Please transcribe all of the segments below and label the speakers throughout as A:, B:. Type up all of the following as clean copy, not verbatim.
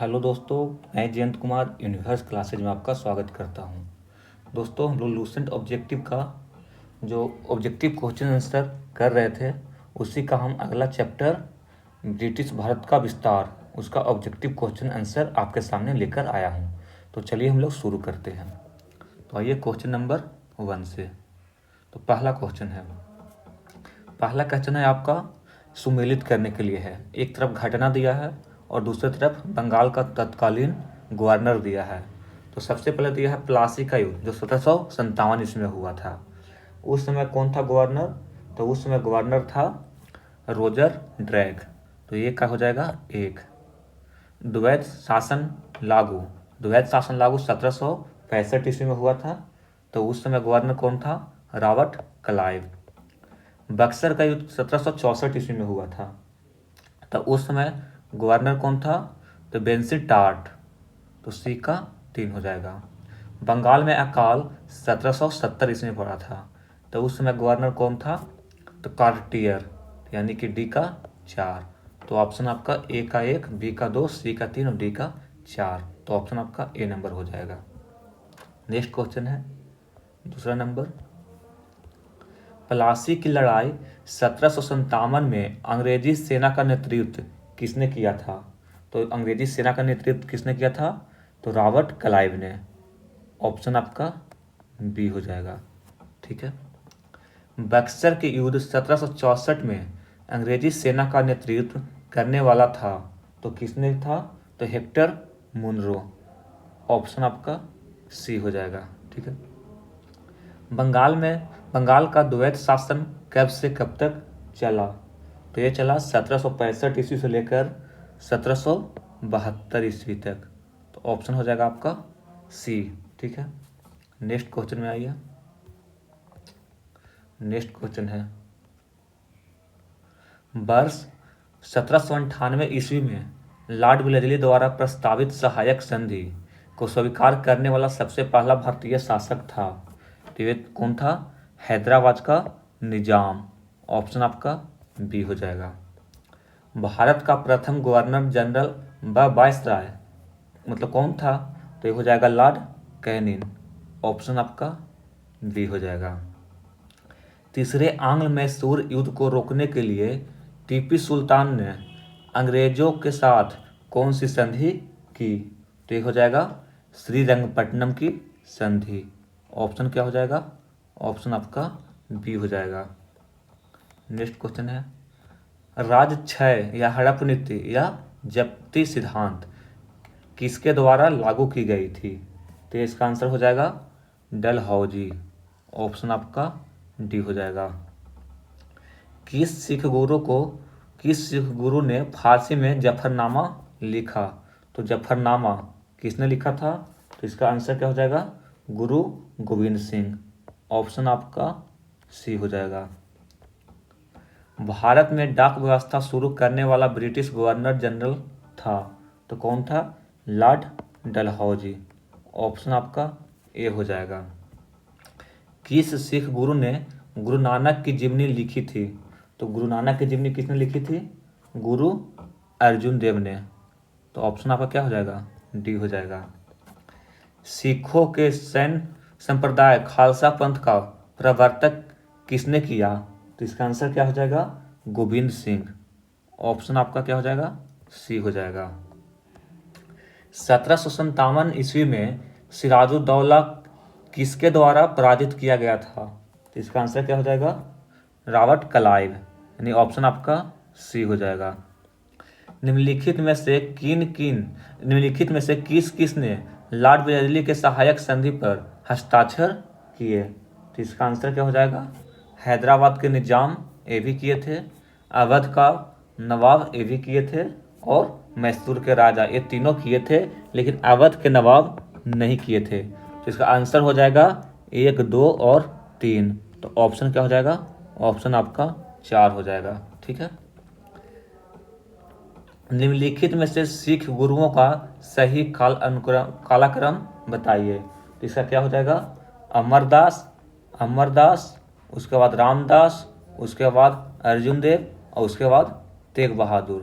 A: Hello दोस्तों, मैं Jayant Kumar universe classes में आपका स्वागत करता हूं। दोस्तों, हम लोग लूसेंट ऑब्जेक्टिव का जो ऑब्जेक्टिव क्वेश्चन आंसर कर रहे थे, उसी का हम अगला चैप्टर ब्रिटिश भारत का विस्तार, उसका ऑब्जेक्टिव क्वेश्चन आंसर आपके सामने लेकर आया हूं। तो चलिए हम लोग शुरू करते हैं। तो आइए क्वेश्चन नंबर 1 से। तो पहला क्वेश्चन है आपका सुमेलित करने के लिए है। एक तरफ घटना दिया है और दूसरी तरफ बंगाल का तत्कालीन गवर्नर दिया है। तो सबसे पहले दिया है प्लासी का युद्ध, जो 1757 ईस्वी में हुआ था। उस समय कौन था गवर्नर? तो उस समय गवर्नर था रोजर ड्रैग। तो ये क्या हो जाएगा? एक। द्वैत शासन लागू। द्वैत शासन लागू 1765 ईस्वी में हुआ था। तो उस समय गवर्नर कौन था? Robert Clive. बक्सर का युद्ध 1764 ईस्वी में हुआ था। तो उस समय गवर्नर कौन था? तो बेंसी टार्ट। तो सी का 3 हो जाएगा। बंगाल में अकाल 1770 ईस्वी में पड़ा था। तो उस समय गवर्नर कौन था? तो कार्टियर, यानी कि डी का 4। तो ऑप्शन आपका ए का 1, बी का 2, सी का 3 और डी का 4। तो ऑप्शन आपका ए नंबर हो जाएगा। नेक्स्ट क्वेश्चन है दूसरा नंबर। प्लासी की लड़ाई 1757 में अंग्रेजी सेना का नेतृत्व किसने किया था? तो अंग्रेजी सेना का नेतृत्व किसने किया था? तो रॉबर्ट क्लाइव ने। ऑप्शन आपका बी हो जाएगा। ठीक है। बक्सर के युद्ध 1764 में अंग्रेजी सेना का नेतृत्व करने वाला था, तो किसने था? तो हेक्टर मुनरो। ऑप्शन आपका सी हो जाएगा। ठीक है। बंगाल का द्वैत शासन कब से कब तक चला? तो ये चला 1765 ईस्वी से लेकर 1772 ईस्वी तक। तो ऑप्शन हो जाएगा आपका सी। ठीक है। नेक्स्ट क्वेश्चन में आइए। नेक्स्ट क्वेश्चन है, वर्ष 1798 ईस्वी में लॉर्ड वेलेस्ली द्वारा प्रस्तावित सहायक संधि को स्वीकार करने वाला सबसे पहला भारतीय शासक था। तो ये कौन था? हैदराबाद का निजाम। ऑप्शन आपका बी हो जाएगा। भारत का प्रथम गवर्नर जनरल व वायसराय मतलब कौन था? तो ये हो जाएगा लॉर्ड कैनिंग। ऑप्शन आपका बी हो जाएगा। तीसरे आंग्ल मैसूर युद्ध को रोकने के लिए टीपू सुल्तान ने अंग्रेजों के साथ कौन सी संधि की? तो ये हो जाएगा श्रीरंगपट्टनम की संधि। ऑप्शन क्या हो जाएगा? ऑप्शन आपका बी हो जाएगा। नेक्स्ट क्वेश्चन है, राजक्षय या हड़प नीति या जप्ती सिद्धांत किसके द्वारा लागू की गई थी? तो इसका आंसर हो जाएगा डलहौजी। ऑप्शन आपका डी हो जाएगा। किस सिख गुरु ने फारसी में जफरनामा लिखा? तो जफरनामा किसने लिखा था? तो इसका आंसर क्या हो जाएगा? गुरु गोविंद सिंह। ऑप्शन आपका सी हो जाएगा। भारत में डाक व्यवस्था शुरू करने वाला ब्रिटिश गवर्नर जनरल था, तो कौन था? लॉर्ड डलहौजी। ऑप्शन आपका ए हो जाएगा। किस सिख गुरु ने गुरु नानक की जीवनी लिखी थी? तो गुरु नानक की जीवनी किसने लिखी थी? गुरु अर्जुन देव ने। तो ऑप्शन आपका क्या हो जाएगा? डी हो जाएगा। सिखों के सैन्य संप्रदाय खालसा पंथ का प्रवर्तक किसने किया? तो इसका आंसर क्या हो जाएगा? गोविंद सिंह। ऑप्शन आपका क्या हो जाएगा? सी हो जाएगा। 1757 ईस्वी में सिराजुद्दौला किसके द्वारा पराजित किया गया था? तो इसका आंसर क्या हो जाएगा? रॉबर्ट क्लाइव, यानी ऑप्शन आपका सी हो जाएगा। निम्नलिखित में से किस किस ने लॉर्ड वेलेस्ली के सहायक संधि पर हस्ताक्षर किए? तो इसका आंसर क्या हो जाएगा? हैदराबाद के निजाम ये भी किए थे, अवध का नवाब ये भी किए थे, और मैसूर के राजा, ये तीनों किए थे, लेकिन अवध के नवाब नहीं किए थे। तो इसका आंसर हो जाएगा 1, 2 और 3। तो ऑप्शन क्या हो जाएगा? ऑप्शन आपका 4 हो जाएगा। ठीक है। निम्नलिखित में से सिख गुरुओं का सही कालक्रम बताइए। तो इसका क्या हो जाएगा? अमरदास, उसके बाद रामदास, उसके बाद अर्जुन देव और उसके बाद तेग बहादुर।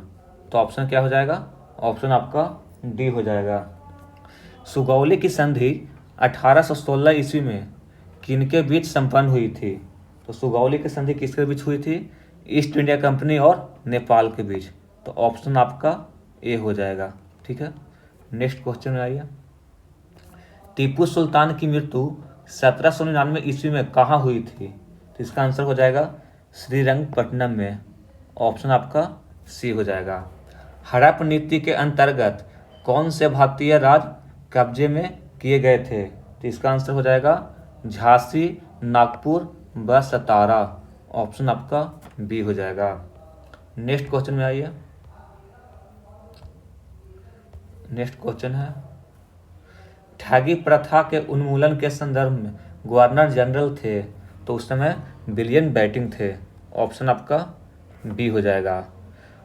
A: तो ऑप्शन क्या हो जाएगा? ऑप्शन आपका डी हो जाएगा। सुगौली की संधि 1816 ईस्वी में किनके बीच संपन्न हुई थी? तो सुगौली की संधि किसके बीच हुई थी? ईस्ट इंडिया कंपनी और नेपाल के बीच। तो ऑप्शन आपका ए हो जाएगा। ठीक है, नेक्स्ट क्वेश्चन में आइए। टीपू सुल्तान की मृत्यु 1799 ईस्वी में कहाँ हुई थी? तो इसका आंसर हो जाएगा श्रीरंगपट्टनम में। ऑप्शन आपका सी हो जाएगा। हड़प्पा नीति के अंतर्गत कौन से भारतीय राज्य कब्जे में किए गए थे? तो इसका आंसर हो जाएगा झांसी, नागपुर व सतारा। ऑप्शन आपका बी हो जाएगा। नेक्स्ट क्वेश्चन में आइए। नेक्स्ट क्वेश्चन है, ठगी प्रथा के उन्मूलन के संदर्भ में गवर्नर जनरल थे? तो उस समय विलियम बेंटिंक थे। ऑप्शन आपका बी हो जाएगा।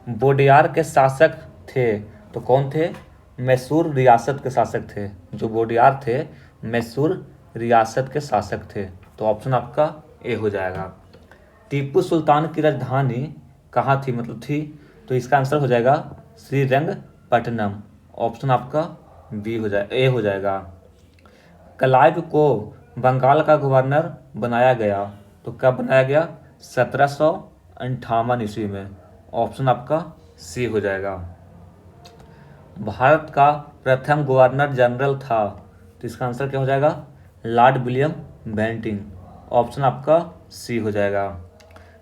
A: बोडियार के शासक थे तो कौन थे? मैसूर रियासत के शासक थे। जो बोडियार थे मैसूर रियासत के शासक थे। तो ऑप्शन आपका ए हो जाएगा। टीपू सुल्तान की राजधानी कहाँ थी, मतलब थी? तो इसका आंसर हो जाएगा श्रीरंगपट्टनम। ऑप्शन आपका बी हो जाए ए हो जाएगा। क्लाइव को बंगाल का गवर्नर बनाया गया तो कब बनाया गया? 1758 ईस्वी में। ऑप्शन आपका सी हो जाएगा। भारत का प्रथम गवर्नर जनरल था तो इसका आंसर क्या हो जाएगा? Lord William Bentinck. ऑप्शन आपका सी हो जाएगा।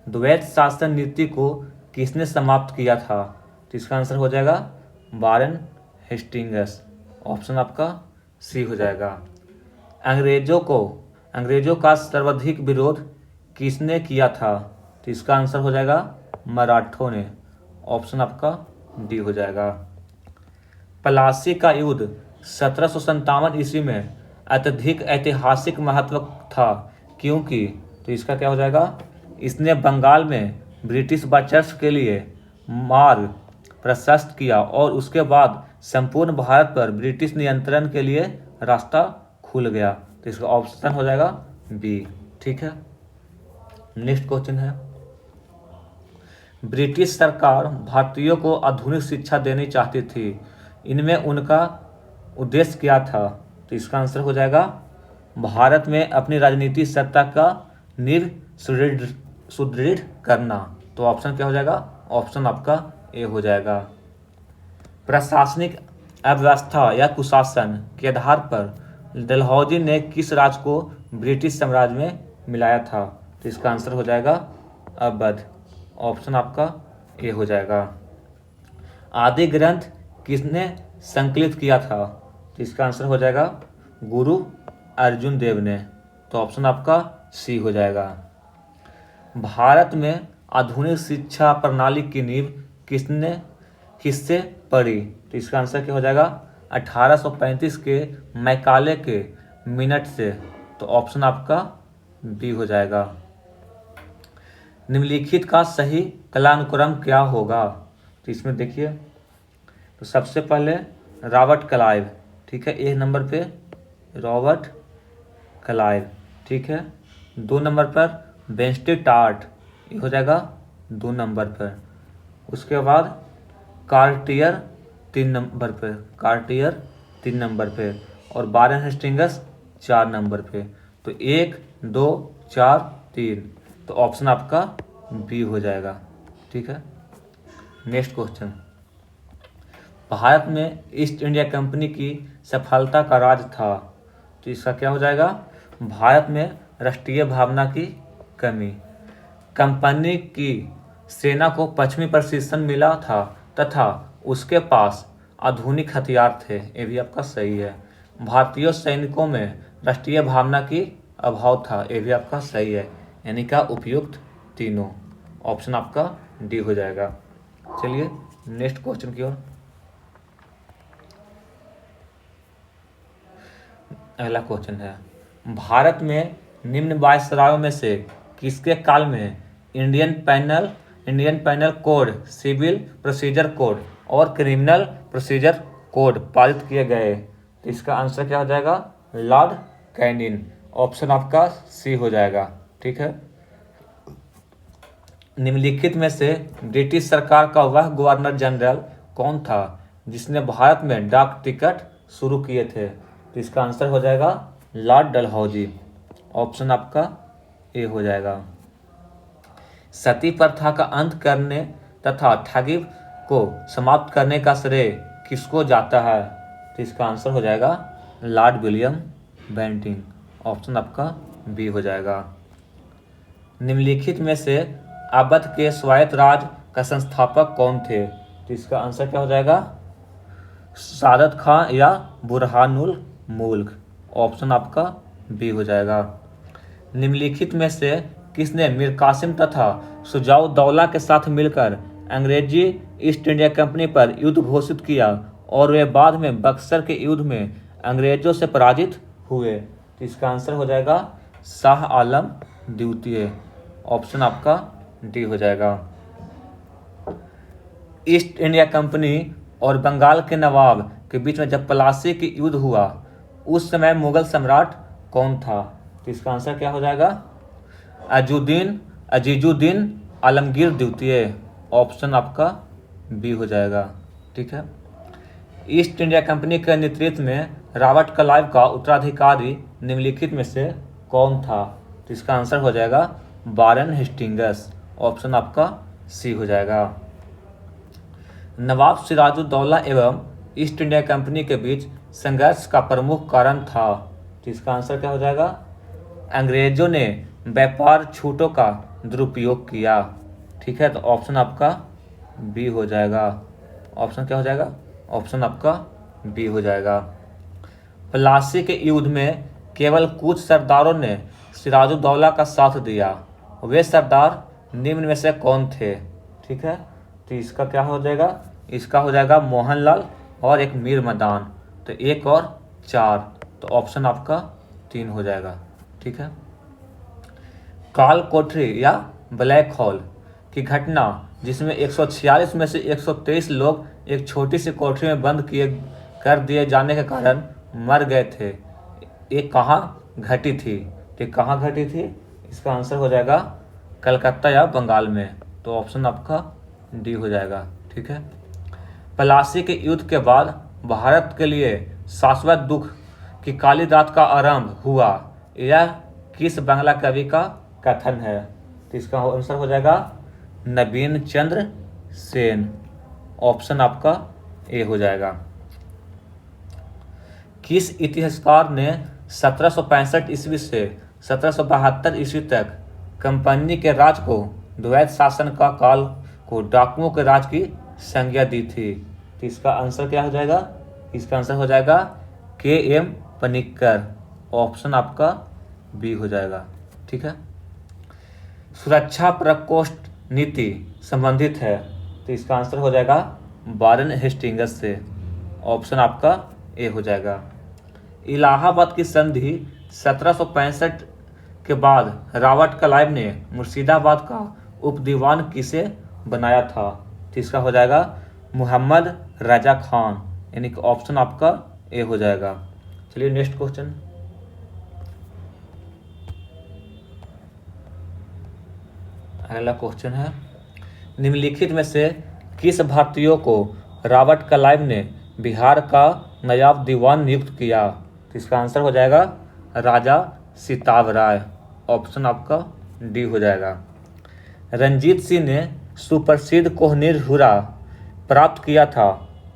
A: द्वैत शासन नीति को किसने समाप्त किया था? तो इसका आंसर हो जाएगा वारेन हेस्टिंग्स। ऑप्शन आपका सी हो जाएगा। अंग्रेजों का सर्वाधिक विरोध किसने किया था? तो इसका आंसर हो जाएगा मराठों ने। ऑप्शन आपका डी हो जाएगा। प्लासी का युद्ध 1757 ईस्वी में अत्यधिक ऐतिहासिक महत्व था क्योंकि? तो इसका क्या हो जाएगा? इसने बंगाल में ब्रिटिश वर्चस्व के लिए मार्ग प्रशस्त किया और उसके बाद संपूर्ण भारत पर ब्रिटिश नियंत्रण के लिए रास्ता खुल गया। तो इसका ऑप्शन हो जाएगा बी। ठीक है, नेक्स्ट क्वेश्चन है, ब्रिटिश सरकार भारतीयों को आधुनिक शिक्षा देनी चाहती थी, इनमें उनका उद्देश्य क्या था? तो इसका आंसर हो जाएगा भारत में अपनी राजनीतिक सत्ता का नींव सुदृढ़ करना। तो ऑप्शन क्या हो जाएगा? ऑप्शन आपका ए हो जाएगा। प्रशासनिक अव्यवस्था या कुशासन के आधार पर डलहौजी ने किस राज्य को ब्रिटिश साम्राज्य में मिलाया था? तो इसका आंसर हो जाएगा अवध। ऑप्शन आपका ए हो जाएगा। आदि ग्रंथ किसने संकलित किया था? तो इसका आंसर हो जाएगा गुरु अर्जुन देव ने। तो ऑप्शन आपका सी हो जाएगा। भारत में आधुनिक शिक्षा प्रणाली की नींव किससे पड़ी? तो इसका आंसर क्या हो जाएगा? 1835 के मैकाले के मिनट से। तो ऑप्शन आपका बी हो जाएगा। निम्नलिखित का सही कालानुक्रम क्या होगा? तो इसमें देखिए, तो सबसे पहले रॉबर्ट क्लाइव, ठीक है, एक नंबर पे रॉबर्ट क्लाइव, ठीक है। 2 नंबर पर बेंस्टेड टार्ट, ये हो जाएगा 2 नंबर पर। उसके बाद कार्टियर 3 नंबर पे, कार्टियर 3 नंबर पे, और वारेन हेस्टिंग्स 4 नंबर पे। तो 1 2 4 3, तो ऑप्शन आपका बी हो जाएगा, ठीक है। नेक्स्ट क्वेश्चन, भारत में ईस्ट इंडिया कंपनी की सफलता का राज था, तो इसका क्या हो जाएगा? भारत में राष्ट्रीय भावना की कमी, कंपनी की सेना को पश्चिमी प्रशिक्षण मिला था तथा उसके पास आधुनिक हथियार थे, ये भी आपका सही है। भारतीय सैनिकों में राष्ट्रीय भावना की अभाव था, ये भी आपका सही है, यानी का उपयुक्त तीनों। ऑप्शन आपका डी हो जाएगा। चलिए नेक्स्ट क्वेश्चन की ओर। अगला क्वेश्चन है, भारत में निम्न वायसरायों में से किसके काल में Indian Penal Code, Civil Procedure Code और क्रिमिनल प्रोसीजर कोड पारित किए गए? तो इसका आंसर क्या हो जाएगा? Lord Canning. ऑप्शन आपका सी हो जाएगा, ठीक है। निम्नलिखित में से ब्रिटिश सरकार का वह गवर्नर जनरल कौन था जिसने भारत में डाक टिकट शुरू किए थे? तो इसका आंसर हो जाएगा लॉर्ड डलहौजी। ऑप्शन आपका ए हो जाएगा। सती प्रथा का अंत करने तथा ठगी को समाप्त करने का श्रेय किसको जाता है? तो इसका आंसर हो जाएगा लॉर्ड विलियम बेंटिंग। ऑप्शन आपका बी हो जाएगा। निम्नलिखित में से अवध के स्वायत्त राज का संस्थापक कौन थे? तो इसका आंसर क्या हो जाएगा? सादत खां या बुरहानुल मुल्क। ऑप्शन आपका बी हो जाएगा। निम्नलिखित में से किसने मीर कासिम तथा शुजाउद्दौला के साथ मिलकर अंग्रेजी ईस्ट इंडिया कंपनी पर युद्ध घोषित किया और वे बाद में बक्सर के युद्ध में अंग्रेजों से पराजित हुए? तो इसका आंसर हो जाएगा शाह आलम द्वितीय। ऑप्शन आपका डी हो जाएगा। ईस्ट इंडिया कंपनी और बंगाल के नवाब के बीच में जब प्लासी की युद्ध हुआ उस समय मुगल सम्राट कौन था? तो इसका आंसर क्या हो जाएगा? अजीजुद्दीन आलमगीर द्वितीय। ऑप्शन आपका बी हो जाएगा। ठीक है। ईस्ट इंडिया कंपनी के नेतृत्व में रॉबर्ट क्लाइव का उत्तराधिकारी निम्नलिखित में से कौन था? तो इसका आंसर हो जाएगा वारेन हेस्टिंग्स। ऑप्शन आपका सी हो जाएगा। नवाब सिराजुद्दौला एवं ईस्ट इंडिया कंपनी के बीच संघर्ष का प्रमुख कारण था? तो इसका आंसर क्या हो जाएगा? अंग्रेजों ने व्यापार छूटों का दुरुपयोग किया। ठीक है, तो ऑप्शन आपका बी हो जाएगा। ऑप्शन क्या हो जाएगा? ऑप्शन आपका बी हो जाएगा। प्लासी के युद्ध में केवल कुछ सरदारों ने सिराजुद्दौला का साथ दिया। वे सरदार निम्न में से कौन थे? ठीक है, तो इसका क्या हो जाएगा? इसका हो जाएगा मोहनलाल और एक मीर मदान। तो 1 और 4, तो ऑप्शन आपका 3 हो जाएगा। ठीक है। काल कोठरी या ब्लैक होल की घटना जिसमें 146 में से 123 लोग एक छोटी सी कोठरी में बंद कर दिए जाने के कारण मर गए थे, ये कहाँ घटी थी? तो कहाँ घटी थी? इसका आंसर हो जाएगा कलकत्ता या बंगाल में। तो ऑप्शन आपका डी हो जाएगा। ठीक है। प्लासी के युद्ध के बाद भारत के लिए शाश्वत दुख की काली रात का आरंभ हुआ, यह किस बांग्ला कवि का कथन है? तो इसका आंसर हो जाएगा नवीन चंद्र सेन। ऑप्शन आपका ए हो जाएगा। किस इतिहासकार ने 1765 ईस्वी से 1772 ईस्वी तक कंपनी के राज को द्वैत शासन का काल को डाकुओं के राज की संज्ञा दी थी? तो इसका आंसर क्या हो जाएगा? इसका आंसर हो जाएगा के.एम. पनिक्कर। ऑप्शन आपका बी हो जाएगा। ठीक है। सुरक्षा प्रकोष्ठ नीति संबंधित है, तो इसका आंसर हो जाएगा वारेन हेस्टिंग्स से। ऑप्शन आपका ए हो जाएगा। इलाहाबाद की संधि 1765 के बाद रॉबर्ट क्लाइव ने मुर्शिदाबाद का उपदीवान किसे बनाया था? तो इसका हो जाएगा मोहम्मद रजा खान, यानी कि ऑप्शन आपका ए हो जाएगा। चलिए नेक्स्ट क्वेश्चन। अगला क्वेश्चन है, निम्नलिखित में से किस भारतीयों को रॉबर्ट क्लाइव ने बिहार का नायब दीवान नियुक्त किया? तो इसका आंसर हो जाएगा राजा सिताब राय। ऑप्शन आपका डी हो जाएगा। रंजीत सिंह ने सुप्रसिद्ध कोहिनूर हीरा प्राप्त किया था,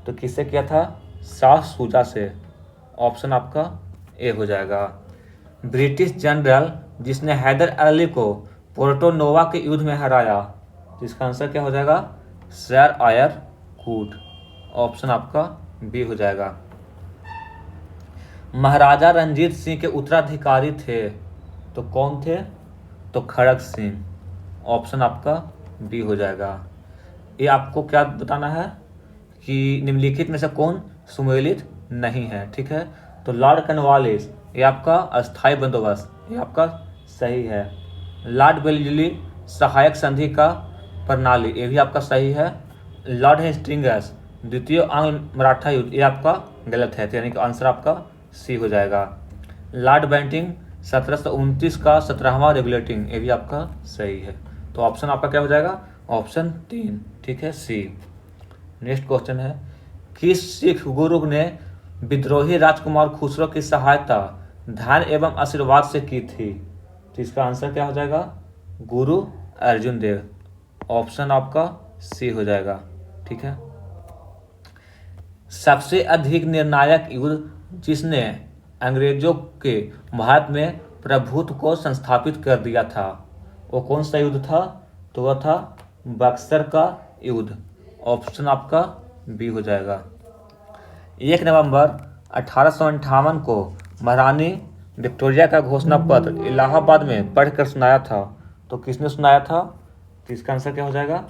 A: तो किससे किया था? शाह शुजा से। ऑप्शन आपका ए हो जाएगा। ब्रिटिश जनरल जिसने हैदर अली को पोर्टो नोवा के युद्ध में हराया, तो इसका आंसर क्या हो जाएगा? सर आयर कूट। ऑप्शन आपका बी हो जाएगा। महाराजा रंजीत सिंह के उत्तराधिकारी थे, तो कौन थे? तो खड़ग सिंह। ऑप्शन आपका बी हो जाएगा। ये आपको क्या बताना है कि निम्नलिखित में से कौन सुमेलित नहीं है? ठीक है, तो लॉर्ड कॉर्नवालिस ये आपका अस्थायी बंदोबस्त, ये आपका सही है। लॉर्ड वेलेस्ली सहायक संधि का प्रणाली, ये भी आपका सही है। लॉर्ड हेस्टिंग्स द्वितीय आंग्ल मराठा युद्ध, ये आपका गलत है, तो यानी कि आंसर आपका सी हो जाएगा। लॉर्ड बेंटिंग 1729 का 17वां रेगुलेटिंग, ये भी आपका सही है। तो ऑप्शन आपका क्या हो जाएगा? ऑप्शन 3। ठीक है, सी। नेक्स्ट क्वेश्चन है, किस सिख गुरु ने विद्रोही राजकुमार खुसरो की सहायता धन एवं आशीर्वाद से की थी? तो इसका आंसर क्या हो जाएगा? गुरु अर्जुन देव। ऑप्शन आपका सी हो जाएगा। ठीक है। सबसे अधिक निर्णायक युद्ध जिसने अंग्रेजों के भारत में प्रभुत्व को संस्थापित कर दिया था, वो कौन सा युद्ध था? तो वह था बक्सर का युद्ध। ऑप्शन आपका बी हो जाएगा। 1 नवंबर 1858 को महारानी विक्टोरिया का घोषणा पत्र इलाहाबाद में पढ़कर सुनाया था, तो किसने सुनाया था? तो इसका आंसर क्या हो जाएगा?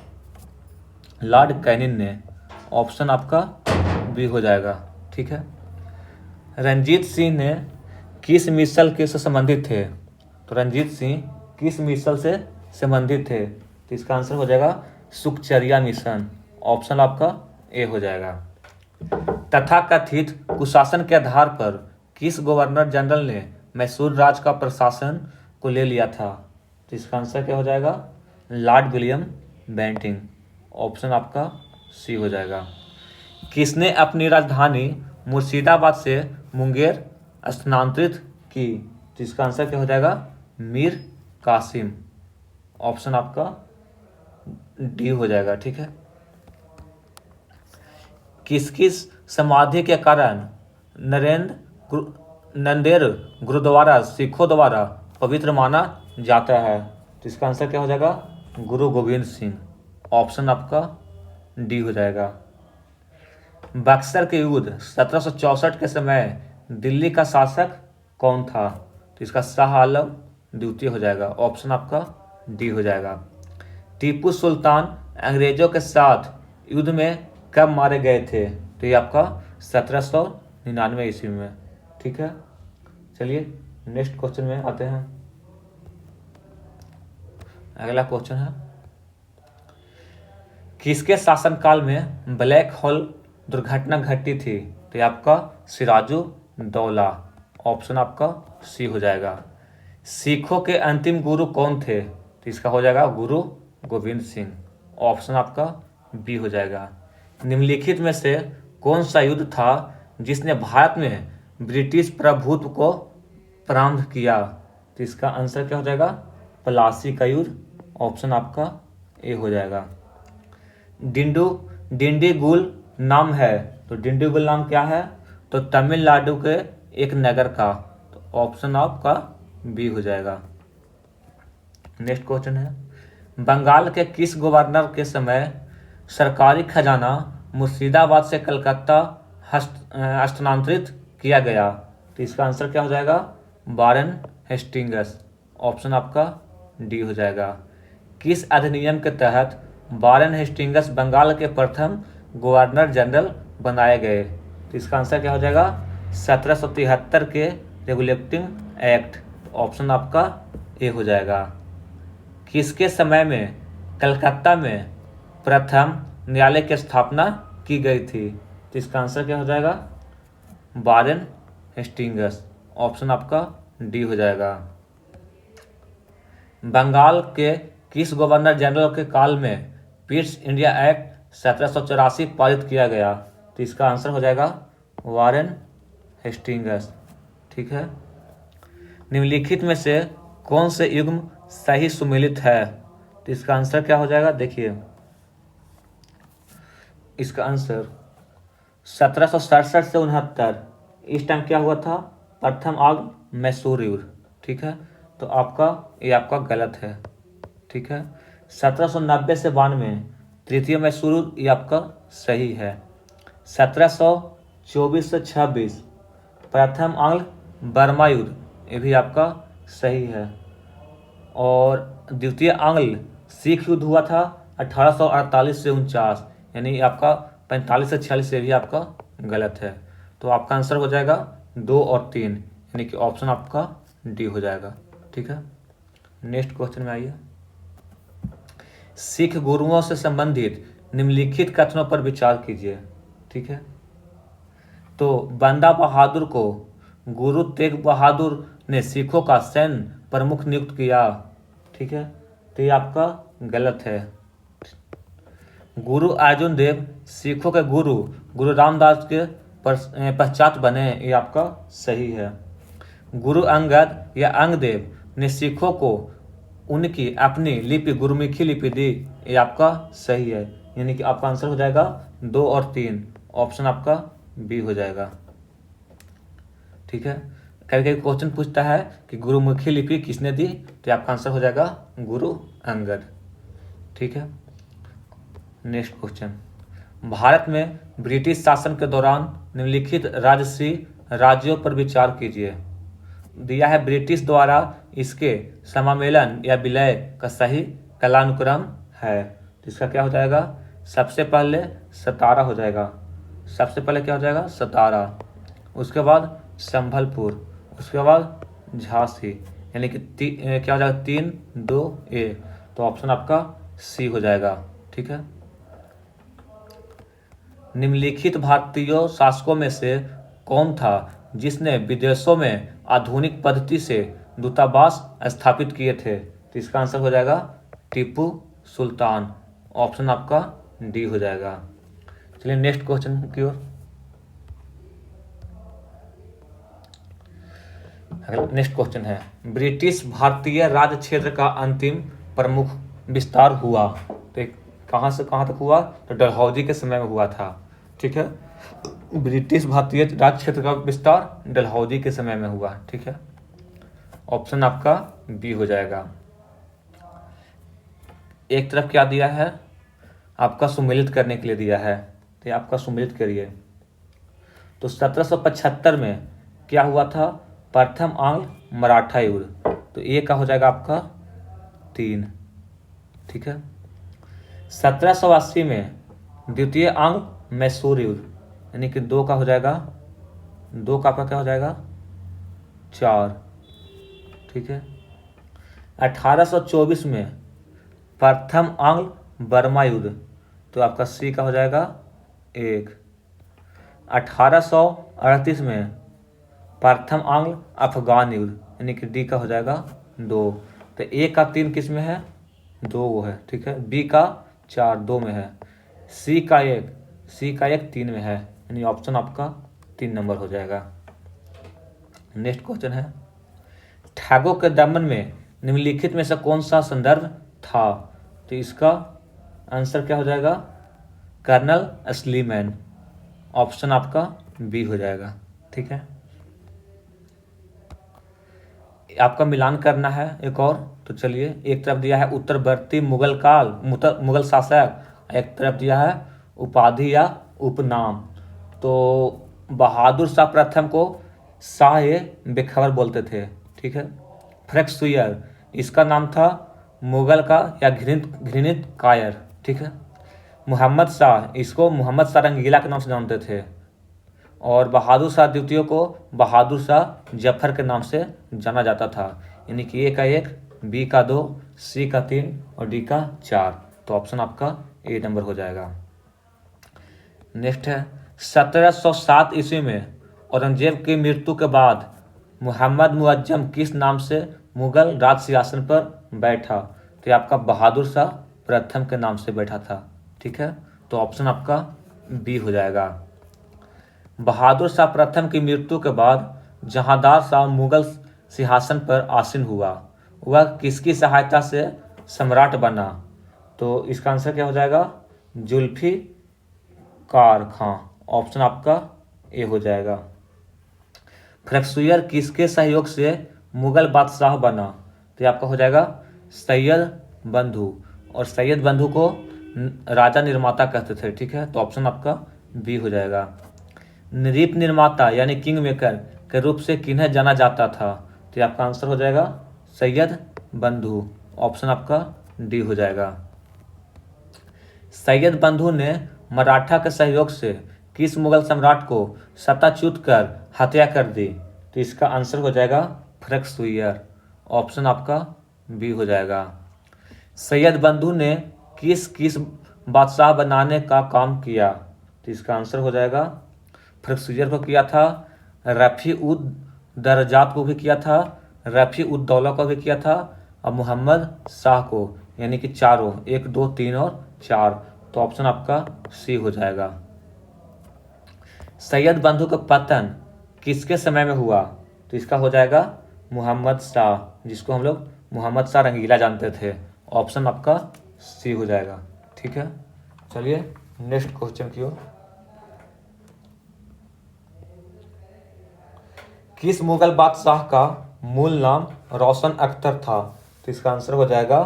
A: लॉर्ड कैनिंग ने। ऑप्शन आपका बी हो जाएगा। ठीक है। रंजीत सिंह ने किस मिसल के से संबंधित थे? तो रंजीत सिंह किस मिसल से संबंधित थे? तो इसका आंसर हो जाएगा सुखचर्या मिशन। ऑप्शन आपका ए हो जाएगा। तथाकथित कुशासन के आधार पर किस गवर्नर जनरल ने मैसूर राज्य का प्रशासन को ले लिया था? तो इसका आंसर क्या हो जाएगा? Lord William Bentinck. ऑप्शन आपका सी हो जाएगा। किसने अपनी राजधानी मुर्शिदाबाद से मुंगेर स्थानांतरित की? तो इसका आंसर क्या हो जाएगा? मीर कासिम। ऑप्शन आपका डी हो जाएगा। ठीक है। किसकी समाधि के कारण नंदेड़ गुरुद्वारा सिखों द्वारा पवित्र माना जाता है? तो इसका आंसर क्या हो जाएगा? गुरु गोविंद सिंह। ऑप्शन आपका डी हो जाएगा। बक्सर के युद्ध 1764 के समय दिल्ली का शासक कौन था? तो इसका शाह आलम द्वितीय हो जाएगा। ऑप्शन आपका डी हो जाएगा। टीपू सुल्तान अंग्रेजों के साथ युद्ध में कब मारे गए थे? तो ये आपका 1799 ईस्वी में। ठीक है। चलिए नेक्स्ट क्वेश्चन में आते हैं। अगला क्वेश्चन है, किसके शासनकाल में ब्लैक होल दुर्घटना घटी थी? तो ये आपका सिराजुद्दौला। ऑप्शन आपका सी हो जाएगा। सिखों के अंतिम गुरु कौन थे? तो इसका हो जाएगा गुरु गोविंद सिंह। ऑप्शन आपका बी हो जाएगा। निम्नलिखित में से कौन सा युद्ध था जिसने भारत में ब्रिटिश प्रभुत्व को प्रारंभ किया? तो इसका आंसर क्या हो जाएगा? प्लासी का युद्ध। ऑप्शन आपका ए हो जाएगा। डिंडीगुल नाम है, तो डिंडीगुल नाम क्या है? तो तमिलनाडु के एक नगर का। तो ऑप्शन आपका बी हो जाएगा। नेक्स्ट क्वेश्चन है, बंगाल के किस गवर्नर के समय सरकारी खजाना मुर्शिदाबाद से कलकत्ता स्थानांतरित किया गया? तो इसका आंसर क्या हो जाएगा? Warren Hastings. ऑप्शन आपका डी हो जाएगा। किस अधिनियम के तहत वारेन हेस्टिंग्स बंगाल के प्रथम गवर्नर जनरल बनाए गए? तो इसका आंसर क्या हो जाएगा? 1773 के रेगुलेटिंग एक्ट। ऑप्शन आपका ए हो जाएगा। किसके समय में कलकत्ता में प्रथम न्यायालय की स्थापना की गई थी? तो इसका आंसर क्या हो जाएगा? Warren Hastings. ऑप्शन आपका डी हो जाएगा। बंगाल के किस गवर्नर जनरल के काल में पिट्स इंडिया एक्ट 1784 पारित किया गया? तो इसका आंसर हो जाएगा वारेन हेस्टिंग्स। ठीक है। निम्नलिखित में से कौन से युग्म सही सुमेलित है? तो इसका आंसर क्या हो जाएगा? देखिए, इसका आंसर 1767 से 69 इस टाइम क्या हुआ था? प्रथम आग मैसूर युद्ध। ठीक है। तो आपका ये आपका गलत है। ठीक है। 1790 से 92 तृतीय मैसूर युद्ध, ये आपका सही है। 1724 से 26 प्रथम आंग्ल बर्मा युद्ध, ये भी आपका सही है। और द्वितीय आंग्ल सिख युद्ध हुआ था 1848 से 49, यानी आपका 45 से 46, से भी आपका गलत है। तो आपका आंसर हो जाएगा 2 और 3, यानी कि ऑप्शन आपका डी हो जाएगा। ठीक है। नेक्स्ट क्वेश्चन में आइए। सिख गुरुओं से संबंधित निम्नलिखित कथनों पर विचार कीजिए। ठीक है। तो बंदा बहादुर को गुरु तेग बहादुर ने सिखों का सैन्य प्रमुख नियुक्त किया। ठीक है। तो ये आपका गलत है। गुरु अर्जुन देव सिखों के गुरु गुरु रामदास के पश्चात बने, ये आपका सही है। गुरु अंगद या अंगदेव ने सिखों को उनकी अपनी लिपि गुरुमुखी लिपि दी, ये आपका सही है। यानी कि आपका आंसर हो जाएगा 2 और 3, ऑप्शन आपका बी हो जाएगा। ठीक है, कभी कभी क्वेश्चन पूछता है कि गुरुमुखी लिपि किसने दी, तो आपका आंसर हो जाएगा गुरु अंगद। ठीक है, नेक्स्ट क्वेश्चन, भारत में ब्रिटिश शासन के दौरान निम्नलिखित राजसी राज्यों पर विचार कीजिए। दिया है ब्रिटिश द्वारा इसके समामेलन या विलय का सही कालानुक्रम है, तो इसका क्या हो जाएगा, सबसे पहले सतारा हो जाएगा। सबसे पहले क्या हो जाएगा, सतारा, उसके बाद संभलपुर, उसके बाद झांसी, यानी कि क्या हो जाएगा 3, 2, ए, तो ऑप्शन आपका सी हो जाएगा। ठीक है, निम्नलिखित भारतीय शासकों में से कौन था जिसने विदेशों में आधुनिक पद्धति से दूतावास स्थापित किए थे, तो इसका आंसर हो जाएगा टीपू सुल्तान, ऑप्शन आपका डी हो जाएगा। चलिए नेक्स्ट क्वेश्चन की ओर। नेक्स्ट क्वेश्चन है, ब्रिटिश भारतीय राज क्षेत्र का अंतिम प्रमुख विस्तार हुआ, तो कहाँ से कहाँ तक हुआ, तो डलहौजी के समय में हुआ था। ठीक है, ब्रिटिश भारतीय राज क्षेत्र का विस्तार डलहौजी के समय में हुआ। ठीक है, ऑप्शन आपका बी हो जाएगा। एक तरफ क्या दिया है, आपका सुमेलित करने के लिए दिया है, तो आपका सुमेलित करिए। तो 1775 में क्या हुआ था, प्रथम आंग्ल मराठा युद्ध, तो ये का हो जाएगा आपका 3। ठीक है, 1780 में द्वितीय आंग्ल मैसूर युद्ध, यानी कि 2 का हो जाएगा, 2 का आपका क्या हो जाएगा 4। ठीक है, 1824 में प्रथम आंग्ल बर्मा युद्ध, तो आपका सी का हो जाएगा 1। 1838 में प्रथम आंग्ल अफगान युद्ध, यानी कि डी का हो जाएगा 2, तो ए का 3 किस में है, 2 वो है। ठीक है, बी का 4 2 में है, सी का 1 3 में है, यानी ऑप्शन आपका 3 नंबर हो जाएगा। नेक्स्ट क्वेश्चन है, ठगों के दमन में निम्नलिखित में से कौन सा संदर्भ था, तो इसका आंसर क्या हो जाएगा, कर्नल स्लीमैन, ऑप्शन आपका बी हो जाएगा। ठीक है, आपका मिलान करना है एक और, तो चलिए, एक तरफ दिया है उत्तरवर्ती मुगल काल मुगल शासक, एक तरफ दिया है उपाधि या उपनाम। तो बहादुर शाह प्रथम को शाह ए बेखबर बोलते थे। ठीक है, फ्रेक्सुयर इसका नाम था मुगल का या घृणित कायर। ठीक है, मोहम्मद शाह इसको मोहम्मद शाह रंगीला के नाम से जानते थे, और बहादुर शाह द्वितीय को बहादुर शाह जफर के नाम से जाना जाता था। यानी कि ए का 1, बी का 2, सी का 3 और डी का 4, तो ऑप्शन आपका ए नंबर हो जाएगा। नेक्स्ट है, 1707 ईस्वी में औरंगजेब की मृत्यु के बाद मोहम्मद मुअज्जम किस नाम से मुगल राज सिंहासन पर बैठा, तो आपका बहादुर शाह प्रथम के नाम से बैठा था। ठीक है, तो ऑप्शन आपका बी हो जाएगा। बहादुर शाह प्रथम की मृत्यु के बाद जहांदार शाह मुगल सिंहासन पर आसीन हुआ, वह किसकी सहायता से सम्राट बना, तो इसका आंसर क्या हो जाएगा, जुल्फिकार खां, ऑप्शन आपका ए हो जाएगा। फ्रेक्सुयर किसके सहयोग से मुगल बादशाह बना, तो आपका हो जाएगा सैयद बंधु, और सैयद बंधु को राजा निर्माता कहते थे। ठीक है, तो ऑप्शन आपका बी हो जाएगा। नृप निर्माता यानी किंग मेकर के रूप से किन्हें जाना जाता था, तो आपका आंसर हो जाएगा सैयद बंधु, ऑप्शन आपका डी हो जाएगा। सैयद बंधु ने मराठा के सहयोग से किस मुगल सम्राट को सत्ताच्युत कर हत्या कर दी, तो इसका आंसर हो जाएगा फ्रेक्सुयर, ऑप्शन आपका बी हो जाएगा। सैयद बंधु ने किस बादशाह बनाने का काम किया, तो इसका आंसर हो जाएगा, फ्रेक्सुयर को किया था, रफ़ी उद दरजात को भी किया था, रफ़ी उद दौला को भी किया था, और मोहम्मद शाह को, यानी कि चारों 1 2 3 और 4, तो ऑप्शन आपका सी हो जाएगा। सैयद बंधु का पतन किसके समय में हुआ? तो इसका हो जाएगा मोहम्मद शाह, जिसको हम लोग मोहम्मद शाह रंगीला जानते थे। ऑप्शन आपका सी हो जाएगा। ठीक है, चलिए नेक्स्ट क्वेश्चन की ओर। किस मुगल बादशाह का मूल नाम रोशन अख्तर था? तो इसका आंसर हो जाएगा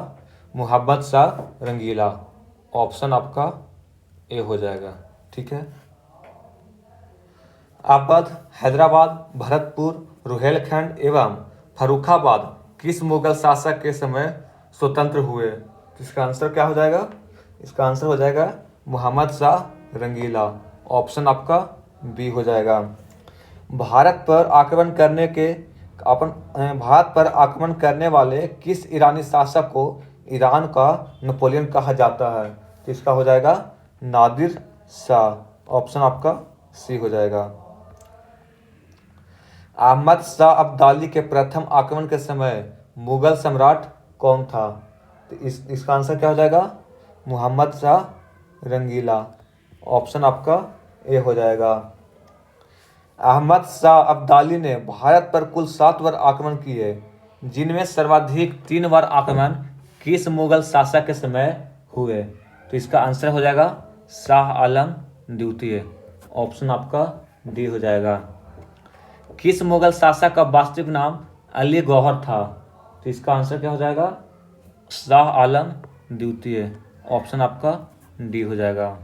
A: मोहम्मद शाह रंगीला। ऑप्शन आपका ए हो जाएगा। ठीक है, अवध, हैदराबाद, भरतपुर, रुहेलखंड एवं फर्रुखाबाद किस मुगल शासक के समय स्वतंत्र हुए? तो इसका आंसर क्या हो जाएगा? इसका आंसर हो जाएगा मोहम्मद शाह रंगीला। ऑप्शन आपका बी हो जाएगा। भारत पर आक्रमण करने वाले किस ईरानी शासक को ईरान का नेपोलियन कहा जाता है? तो इसका हो जाएगा नादिर शाह। ऑप्शन आपका सी हो जाएगा। अहमद शाह अब्दाली के प्रथम आक्रमण के समय मुगल सम्राट कौन था? तो इसका आंसर क्या हो जाएगा? मोहम्मद शाह रंगीला। ऑप्शन आपका ए हो जाएगा। अहमद शाह अब्दाली ने भारत पर कुल 7 बार आक्रमण किए, जिनमें सर्वाधिक 3 बार आक्रमण किस मुगल शासक के समय हुए? तो इसका आंसर हो जाएगा शाह आलम द्वितीय। ऑप्शन आपका डी हो जाएगा। किस मुगल शासक का वास्तविक नाम अली गौहर था? तो इसका आंसर क्या हो जाएगा? शाह आलम द्वितीय। ऑप्शन आपका डी हो जाएगा।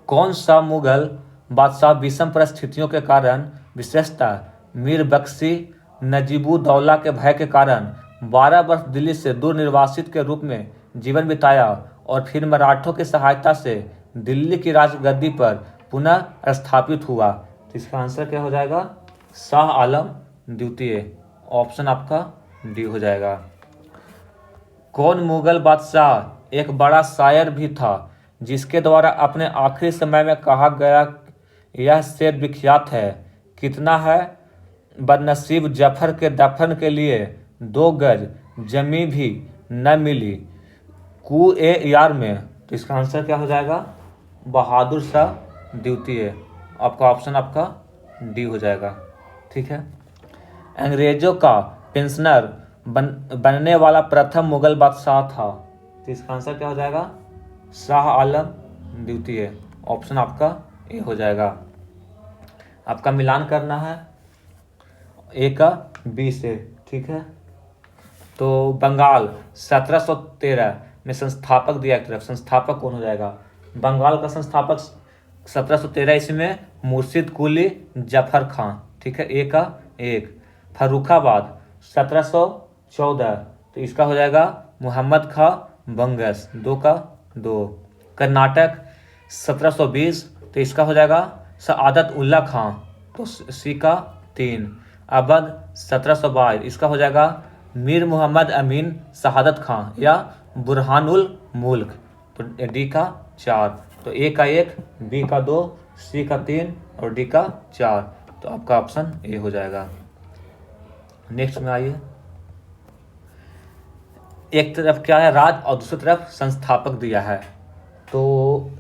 A: कौन सा मुगल बादशाह विषम परिस्थितियों के कारण, विशेषतः मीर बख्शी नजीबुद्दौला के भय के कारण 12 वर्ष दिल्ली से दूर निर्वासित के रूप में जीवन बिताया और फिर मराठों की सहायता से दिल्ली की राजगद्दी पर पुनः स्थापित हुआ? तो इसका आंसर क्या हो जाएगा? शाह आलम द्वितीय। ऑप्शन आपका डी हो जाएगा। कौन मुगल बादशाह एक बड़ा शायर भी था, जिसके द्वारा अपने आखिरी समय में कहा गया यह शेर विख्यात है, कितना है बदनसीब जफर के दफन के लिए 2 गज जमी भी न मिली कुए यार में? तो इसका आंसर क्या हो जाएगा? बहादुर शाह द्वितीय। आपका ऑप्शन आपका डी हो जाएगा। ठीक है, अंग्रेजों का पेंशनर बनने वाला प्रथम मुगल बादशाह था? तो इसका आंसर क्या हो जाएगा? शाह आलम द्वितीय। ऑप्शन आपका ए हो जाएगा। आपका मिलान करना है ए का बी से। ठीक है, तो बंगाल 1713 में संस्थापक दिया एक तरफ, संस्थापक कौन हो जाएगा? बंगाल का संस्थापक 1713 ईस्वी में मुर्शिद कुली जफर खां। ठीक है, ए का 1। फर्रुखाबाद 1714, तो इसका हो जाएगा मोहम्मद खां बंगस। 2 का 2। कर्नाटक 1720, तो इसका हो जाएगा सआदत उल्ला खां। तो सी का 3। अवध 1722, इसका हो जाएगा मीर मोहम्मद अमीन शहादत खां या बुरहानुल मुल्क। तो डी का 4। तो ए का 1, बी का 2, सी का 3 और डी का 4। तो आपका ऑप्शन ए हो जाएगा। नेक्स्ट में आइए। एक तरफ क्या है राज और दूसरी तरफ संस्थापक दिया है। तो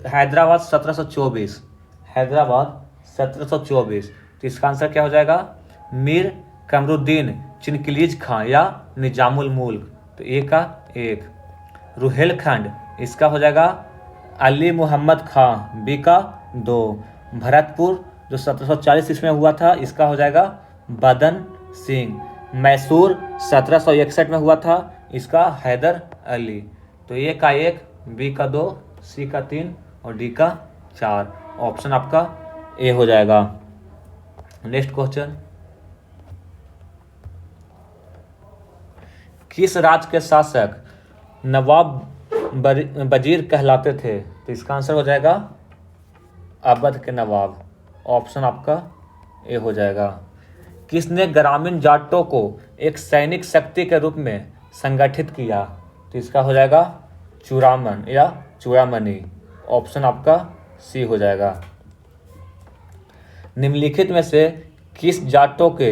A: हैदराबाद 1724, हैदराबाद 1724, तो इसका आंसर क्या हो जाएगा? मीर कमरुद्दीन चिनकिलीज खां या निजामुल मुल्क। तो ए का 1। रुहेलखंड, इसका हो जाएगा अली मोहम्मद खां। बी का 2। भरतपुर जो 1740 इसमें हुआ था, इसका हो जाएगा बदन सिंह। मैसूर 1761 में हुआ था, इसका हैदर अली। तो ए का 1, बी का 2, सी का 3 और डी का 4। ऑप्शन आपका ए हो जाएगा। नेक्स्ट क्वेश्चन, किस राज्य के शासक नवाब वजीर कहलाते थे? तो इसका आंसर हो जाएगा अवध के नवाब। ऑप्शन आपका ए हो जाएगा। किसने ग्रामीण जाटों को एक सैनिक शक्ति के रूप में संगठित किया? तो इसका हो जाएगा चूड़ामन या चूड़ामणि। ऑप्शन आपका सी हो जाएगा। निम्नलिखित में से किस जाटों के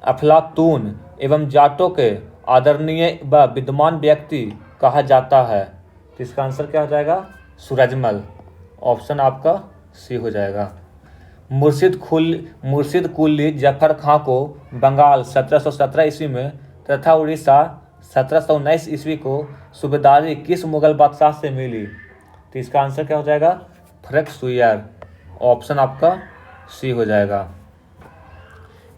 A: अफलातून एवं जाटों के आदरणीय व विद्वान व्यक्ति कहा जाता है? तो इसका आंसर क्या हो जाएगा? सूरजमल। ऑप्शन आपका सी हो जाएगा। मुर्शिद कुली जफर खां को बंगाल 1717 ईस्वी में तथा उड़ीसा 1719 ईस्वी को सूबेदारी किस मुगल बादशाह से मिली? तो इसका आंसर क्या हो जाएगा? फर्रुख सुयर। ऑप्शन आपका सी हो जाएगा।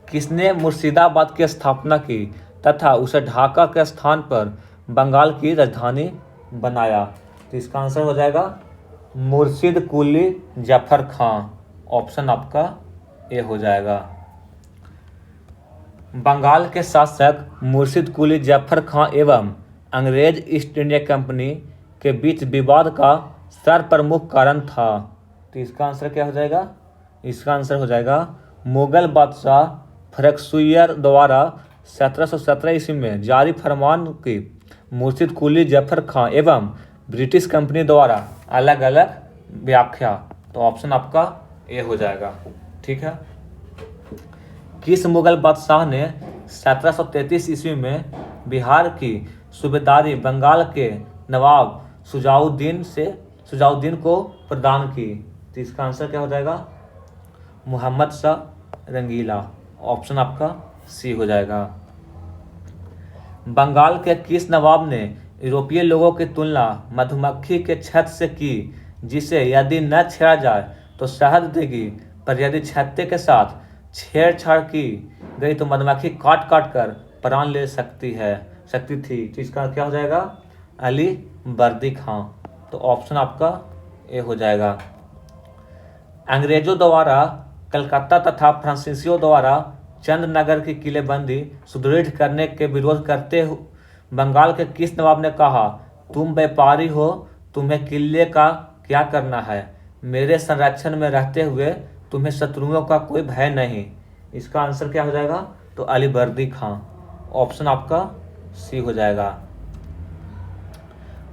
A: किसने मुर्शिदाबाद की स्थापना की तथा उसे ढाका के स्थान पर बंगाल की राजधानी बनाया? तो इसका आंसर हो जाएगा मुर्शिद कुली जफर खां। ऑप्शन आपका ए हो जाएगा। बंगाल के शासक मुर्शिद कुली जफर खां एवं अंग्रेज ईस्ट इंडिया कंपनी के बीच विवाद का सर्वप्रमुख कारण था। तो इसका आंसर क्या हो जाएगा? इसका आंसर हो जाएगा मुगल बादशाह फर्रुख सुयर द्वारा 1717 ईस्वी में जारी फरमान की मुर्शिद कुली जफर खां एवं ब्रिटिश कंपनी द्वारा अलग अलग व्याख्या। तो ऑप्शन आपका ए हो जाएगा। ठीक है। किस मुगल बादशाह ने 1733 ईस्वी में बिहार की सूबेदारी बंगाल के नवाब सुजाउद्दीन को प्रदान की? तो इसका आंसर क्या हो जाएगा? मोहम्मद शाह रंगीला। ऑप्शन आपका सी हो जाएगा। बंगाल के किस नवाब ने यूरोपीय लोगों की तुलना मधुमक्खी के छत्ते से की, जिसे यदि न छेड़ा जाए तो शहद देगी, पर यदि छत्ते के साथ छेड़छाड़ की गई तो मधुमक्खी काट काट कर प्राण ले सकती थी? तो इसका क्या हो जाएगा? अली बर्दी खां। तो ऑप्शन आपका ए हो जाएगा। अंग्रेजों द्वारा कलकत्ता तथा फ्रांसीसियों द्वारा चंदनगर की किलेबंदी सुदृढ़ करने के विरोध करते हुए बंगाल के किस नवाब ने कहा, तुम व्यापारी हो, तुम्हें किले का क्या करना है, मेरे संरक्षण में रहते हुए तुम्हें शत्रुओं का कोई भय नहीं? इसका आंसर क्या हो जाएगा? तो अली बर्दी खां। ऑप्शन आपका सी हो जाएगा।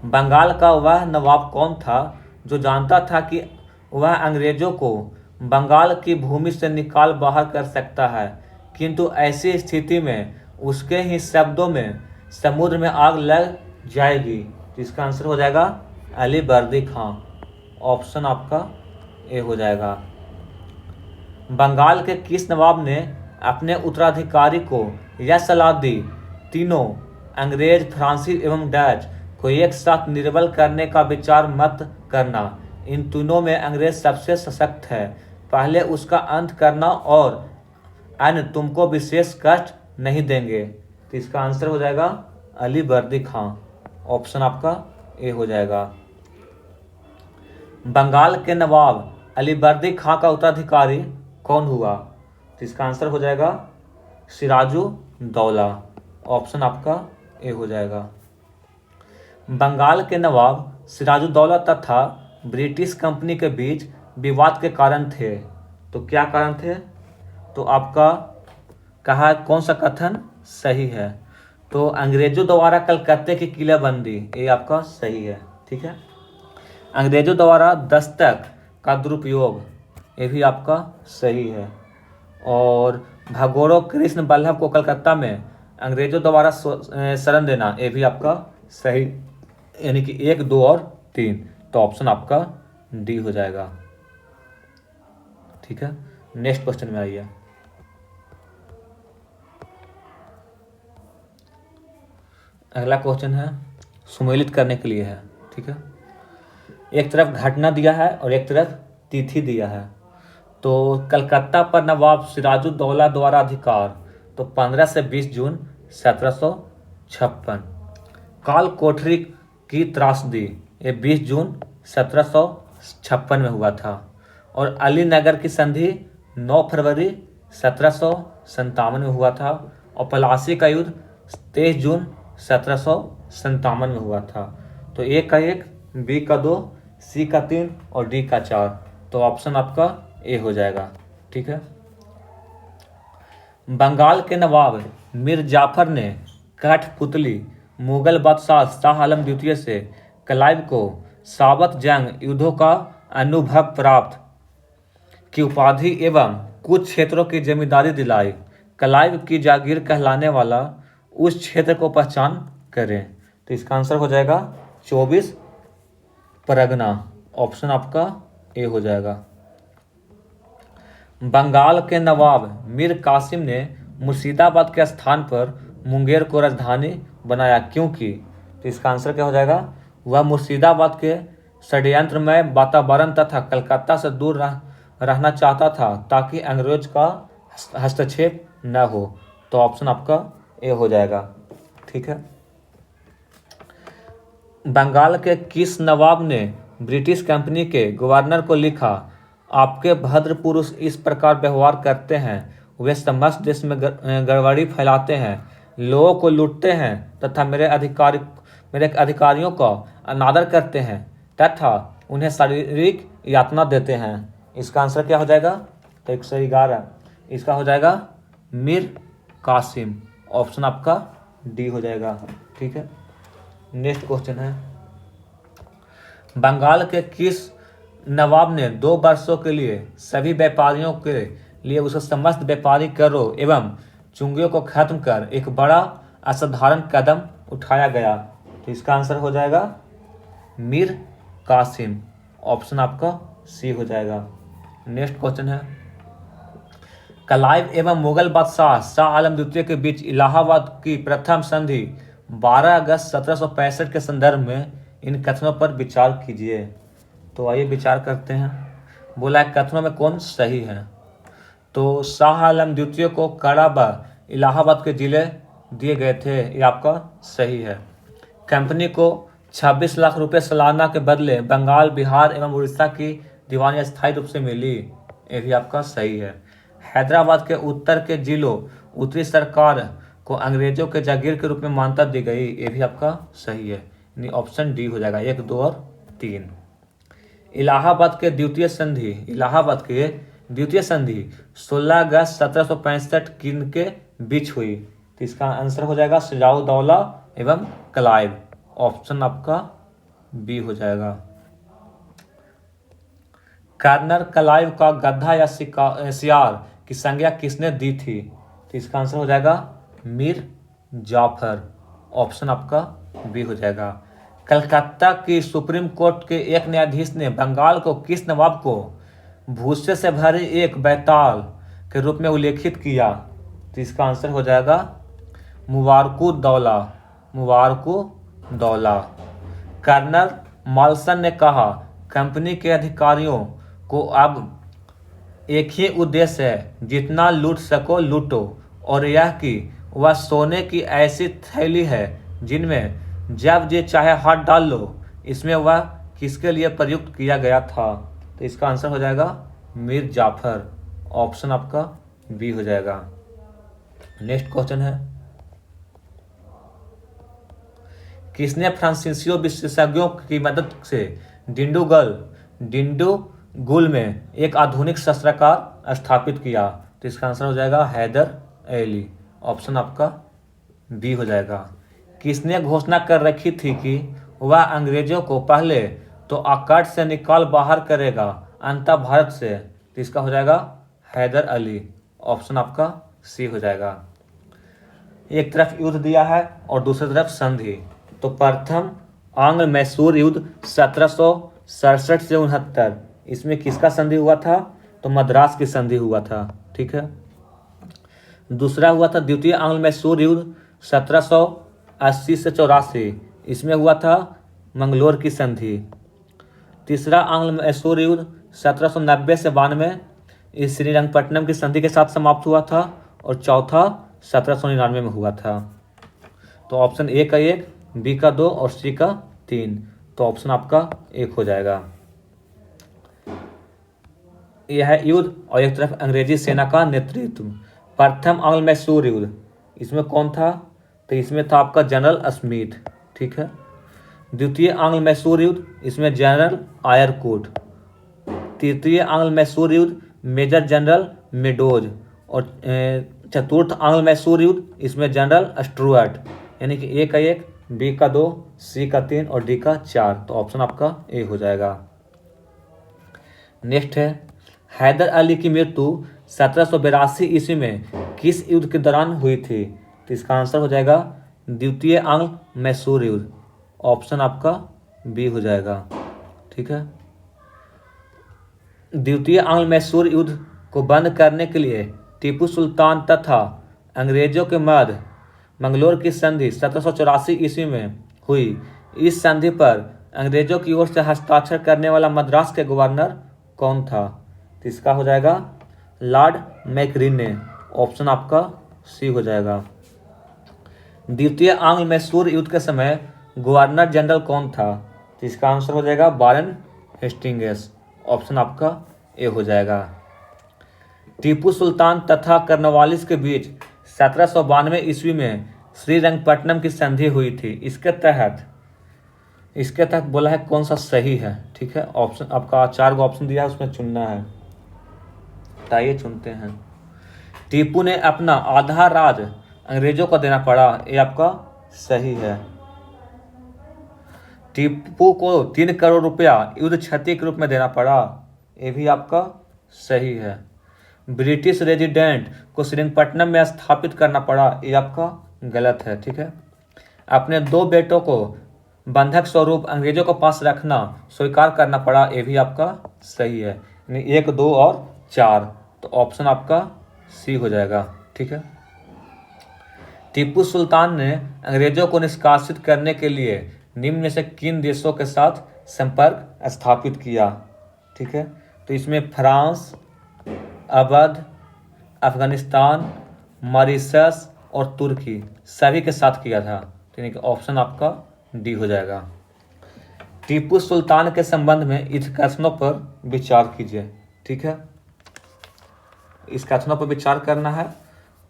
A: बंगाल का वह नवाब कौन था जो जानता था कि वह अंग्रेजों को बंगाल की भूमि से निकाल बाहर कर सकता है, किंतु ऐसी स्थिति में उसके ही शब्दों में समुद्र में आग लग जाएगी? इसका आंसर हो जाएगा अली बर्दी खां। ऑप्शन आपका ए हो जाएगा। बंगाल के किस नवाब ने अपने उत्तराधिकारी को यह सलाह दी, तीनों अंग्रेज, फ्रांसीसी एवं डच को एक साथ निर्बल करने का विचार मत करना, इन तीनों में अंग्रेज सबसे सशक्त है, पहले उसका अंत करना और अन्य तुमको विशेष कष्ट नहीं देंगे? तो इसका आंसर हो जाएगा अली बर्दी खां। ऑप्शन आपका ए हो जाएगा। बंगाल के नवाब अली बर्दी खां का उत्तराधिकारी कौन हुआ? तो इसका आंसर हो जाएगा सिराजुद्दौला। ऑप्शन आपका ए हो जाएगा। बंगाल के नवाब सिराजुद्दौला तथा ब्रिटिश कंपनी के बीच विवाद के कारण थे। तो क्या कारण थे? तो आपका कहा कौन सा कथन सही है? तो अंग्रेजों द्वारा कलकत्ते की किलेबंदी, ये आपका सही है। ठीक है। अंग्रेजों द्वारा दस्तक का दुरुपयोग, ये भी आपका सही है। और भगोड़ो कृष्ण बल्लभ को कलकत्ता में अंग्रेजों द्वारा शरण देना, ये भी आपका सही, यानी कि 1, 2 और 3। तो ऑप्शन आपका डी हो जाएगा। ठीक है। नेक्स्ट क्वेश्चन में आइए। अगला क्वेश्चन है सुमेलित करने के लिए है। ठीक है। एक तरफ घटना दिया है और एक तरफ तिथि दिया है। तो कलकत्ता पर नवाब सिराजुद्दौला द्वारा अधिकार, तो 15 से 20 जून 1756। काल कोठरी की त्रासदी, ये 20 जून 1756 में हुआ था। और अलीनगर की संधि 9 फरवरी 1757 में हुआ था। और पलासी का युद्ध 23 जून 1757 में हुआ था। तो ए का 1, बी का 2, सी का 3 और डी का 4। तो ऑप्शन आपका ए हो जाएगा। ठीक है। बंगाल के नवाब मीर जाफर ने कठपुतली मुगल बादशाह शाह आलम द्वितीय से क्लाइव को साबत जंग युद्धों का अनुभव प्राप्त की उपाधि एवं कुछ क्षेत्रों की जमींदारी दिलाई। क्लाइव की जागीर कहलाने वाला उस क्षेत्र को पहचान करें। तो इसका आंसर हो जाएगा 24 परगना। ऑप्शन आपका ए हो जाएगा। बंगाल के नवाब मीर कासिम ने मुर्शिदाबाद के स्थान पर मुंगेर को राजधानी बनाया क्योंकि, तो इसका आंसर क्या हो जाएगा, वह मुर्शिदाबाद के षड्यंत्रमय वातावरण तथा कलकत्ता से दूर रहना चाहता था ताकि अंग्रेज का हस्तक्षेप न हो। तो ऑप्शन आपका ए हो जाएगा। ठीक है। बंगाल के किस नवाब ने ब्रिटिश कंपनी के गवर्नर को लिखा, आपके भद्र पुरुष इस प्रकार व्यवहार करते हैं, वे समस्त देश में गड़बड़ी फैलाते हैं, लोगों को लूटते हैं तथा मेरे अधिकारियों का अनादर करते हैं तथा उन्हें शारीरिक यातना देते हैं। इसका आंसर क्या हो जाएगा, तो 111 इसका हो जाएगा मीर कासिम। ऑप्शन आपका डी हो जाएगा। ठीक है। नेक्स्ट क्वेश्चन है, बंगाल के किस नवाब ने 2 वर्षों के लिए सभी व्यापारियों के लिए उसे समस्त व्यापारी करों एवं चुंगियों को खत्म कर एक बड़ा असाधारण कदम उठाया गया। तो इसका आंसर हो जाएगा मीर कासिम। ऑप्शन आपका सी हो जाएगा। नेक्स्ट क्वेश्चन है, क्लाइव एवं मुगल बादशाह शाह आलम द्वितीय के बीच इलाहाबाद की प्रथम संधि 12 अगस्त 1765 के संदर्भ में इन कथनों पर विचार कीजिए। तो आइए विचार करते हैं। बोला है कथनों में कौन सही है। तो शाह आलम द्वितीय को कड़ा व इलाहाबाद के जिले दिए गए थे, ये आपका सही है। कंपनी को 26 लाख रुपए सालाना के बदले बंगाल, बिहार एवं उड़ीसा की दीवानी अस्थायी रूप से मिली, ये भी आपका सही है। हैदराबाद के उत्तर के जिलों उत्तरी सरकार को अंग्रेजों के जागीर के रूप में मान्यता दी गई, ये भी आपका सही है। यानी ऑप्शन डी हो जाएगा, 1, 2 और 3। इलाहाबाद के द्वितीय संधि 16 अगस्त 1765 किन के बीच हुई। तो इसका आंसर हो जाएगा सिराजुद्दौला एवं क्लाइव। ऑप्शन आपका बी हो जाएगा। कर्नल क्लाइव का गधा या सियार की संज्ञा किसने दी थी। तो इसका आंसर हो जाएगा मीर जाफर। ऑप्शन आपका बी हो जाएगा। कलकत्ता की सुप्रीम कोर्ट के एक न्यायाधीश ने बंगाल को किस नवाब को भूसे से भरी एक बैताल के रूप में उल्लेखित किया। तो इसका आंसर हो जाएगा मुबारकुद्दौला। कर्नल माल्सन ने कहा, कंपनी के अधिकारियों को अब एक ही उद्देश्य है, जितना लूट सको लूटो, और यह कि वह सोने की ऐसी थैली है जिनमें जब जे चाहे हाथ डाल लो, इसमें वह किसके लिए प्रयुक्त किया गया था। तो इसका आंसर हो जाएगा मीर जाफर। ऑप्शन आपका बी हो जाएगा। नेक्स्ट क्वेश्चन है, किसने फ्रांसीसियो विशेषज्ञों की मदद से डिंडुगुल में एक आधुनिक शस्त्रागार स्थापित किया। तो इसका आंसर हो जाएगा हैदर अली। ऑप्शन आपका बी हो जाएगा। किसने घोषणा कर रखी थी कि वह अंग्रेजों को पहले तो अक्काड से निकाल बाहर करेगा, अंततः भारत से। तो इसका हो जाएगा हैदर अली। ऑप्शन आपका सी हो जाएगा। एक तरफ युद्ध दिया है और दूसरी तरफ संधि। तो प्रथम आंग्ल मैसूर युद्ध 1767 से 69, इसमें किसका संधि हुआ था। तो मद्रास की संधि हुआ था। ठीक है। दूसरा हुआ था द्वितीय आंग्ल मैसूर युद्ध 1780 से 84, इसमें हुआ था मंगलोर की संधि। तीसरा आंग्ल मैसूर युद्ध 1790 से 92 इस श्रीरंगपट्टनम की संधि के साथ समाप्त हुआ था, और चौथा 1799 में हुआ था। तो ऑप्शन ए का 1, बी का 2 और सी का 3। तो ऑप्शन आपका 1 हो जाएगा। यह है युद्ध और एक तरफ अंग्रेजी सेना का नेतृत्व। प्रथम आंग्ल मैसूर युद्ध, इसमें कौन था। तो इसमें था आपका जनरल स्मिथ। ठीक है। द्वितीय आंग्ल मैसूर युद्ध, इसमें जनरल आयरकूट। तृतीय आंग्ल मैसूर युद्ध मेजर जनरल मेडोज, और चतुर्थ आंग्ल मैसूर युद्ध, इसमें जनरल स्टुअर्ट। यानी कि ए का 1, बी का 2, सी का 3 और डी का 4। तो ऑप्शन आपका ए हो जाएगा। नेक्स्ट है, हैदर अली की मृत्यु 1782 ईस्वी में किस युद्ध के दौरान हुई थी। तो इसका आंसर हो जाएगा द्वितीय आंग्ल मैसूर युद्ध। ऑप्शन आपका बी हो जाएगा। ठीक है। द्वितीय आंग्ल मैसूर युद्ध को बंद करने के लिए टीपू सुल्तान तथा अंग्रेजों के मध्य मंगलोर की संधि 1784 ईस्वी में हुई। इस संधि पर अंग्रेजों की ओर से हस्ताक्षर करने वाला मद्रास के गवर्नर कौन था? तो इसका हो जाएगा लॉर्ड मैकरीने। ऑप्शन आपका सी हो जाएगा। द्वितीय आंग्ल मैसूर युद्ध के समय गवर्नर जनरल कौन था? तो इसका आंसर हो जाएगा वारेन हेस्टिंग्स। ऑप्शन आपका ए हो जाएगा। टीपू सुल्तान तथा कर्नवालिस के बीच 1792 ईस्वी में श्रीरंगपट्टनम की संधि हुई थी। इसके तहत बोला है कौन सा सही है। ठीक है, ऑप्शन आपका 4 गो ऑप्शन दिया है, उसमें चुनना है। बताइए, चुनते हैं। टीपू ने अपना आधा राज अंग्रेजों को देना पड़ा, ये आपका सही है। टीपू को 3 करोड़ रुपया युद्ध क्षति के रूप में देना पड़ा, ये भी आपका सही है। ब्रिटिश रेजिडेंट को श्रीरंगपट्टनम में स्थापित करना पड़ा, ये आपका गलत है। ठीक है, अपने 2 बेटों को बंधक स्वरूप अंग्रेजों को पास रखना स्वीकार करना पड़ा, ये भी आपका सही है। 1, 2 और 4, तो ऑप्शन आपका सी हो जाएगा। ठीक है, टीपू सुल्तान ने अंग्रेजों को निष्कासित करने के लिए निम्न में से किन देशों के साथ संपर्क स्थापित किया? ठीक है, तो इसमें फ्रांस, अवध, अफगानिस्तान, मॉरिशस और तुर्की सभी के साथ किया था। यानी कि ऑप्शन आपका डी हो जाएगा। टीपू सुल्तान के संबंध में इस कथनों पर विचार कीजिए। ठीक है, इस कथनों पर विचार करना है।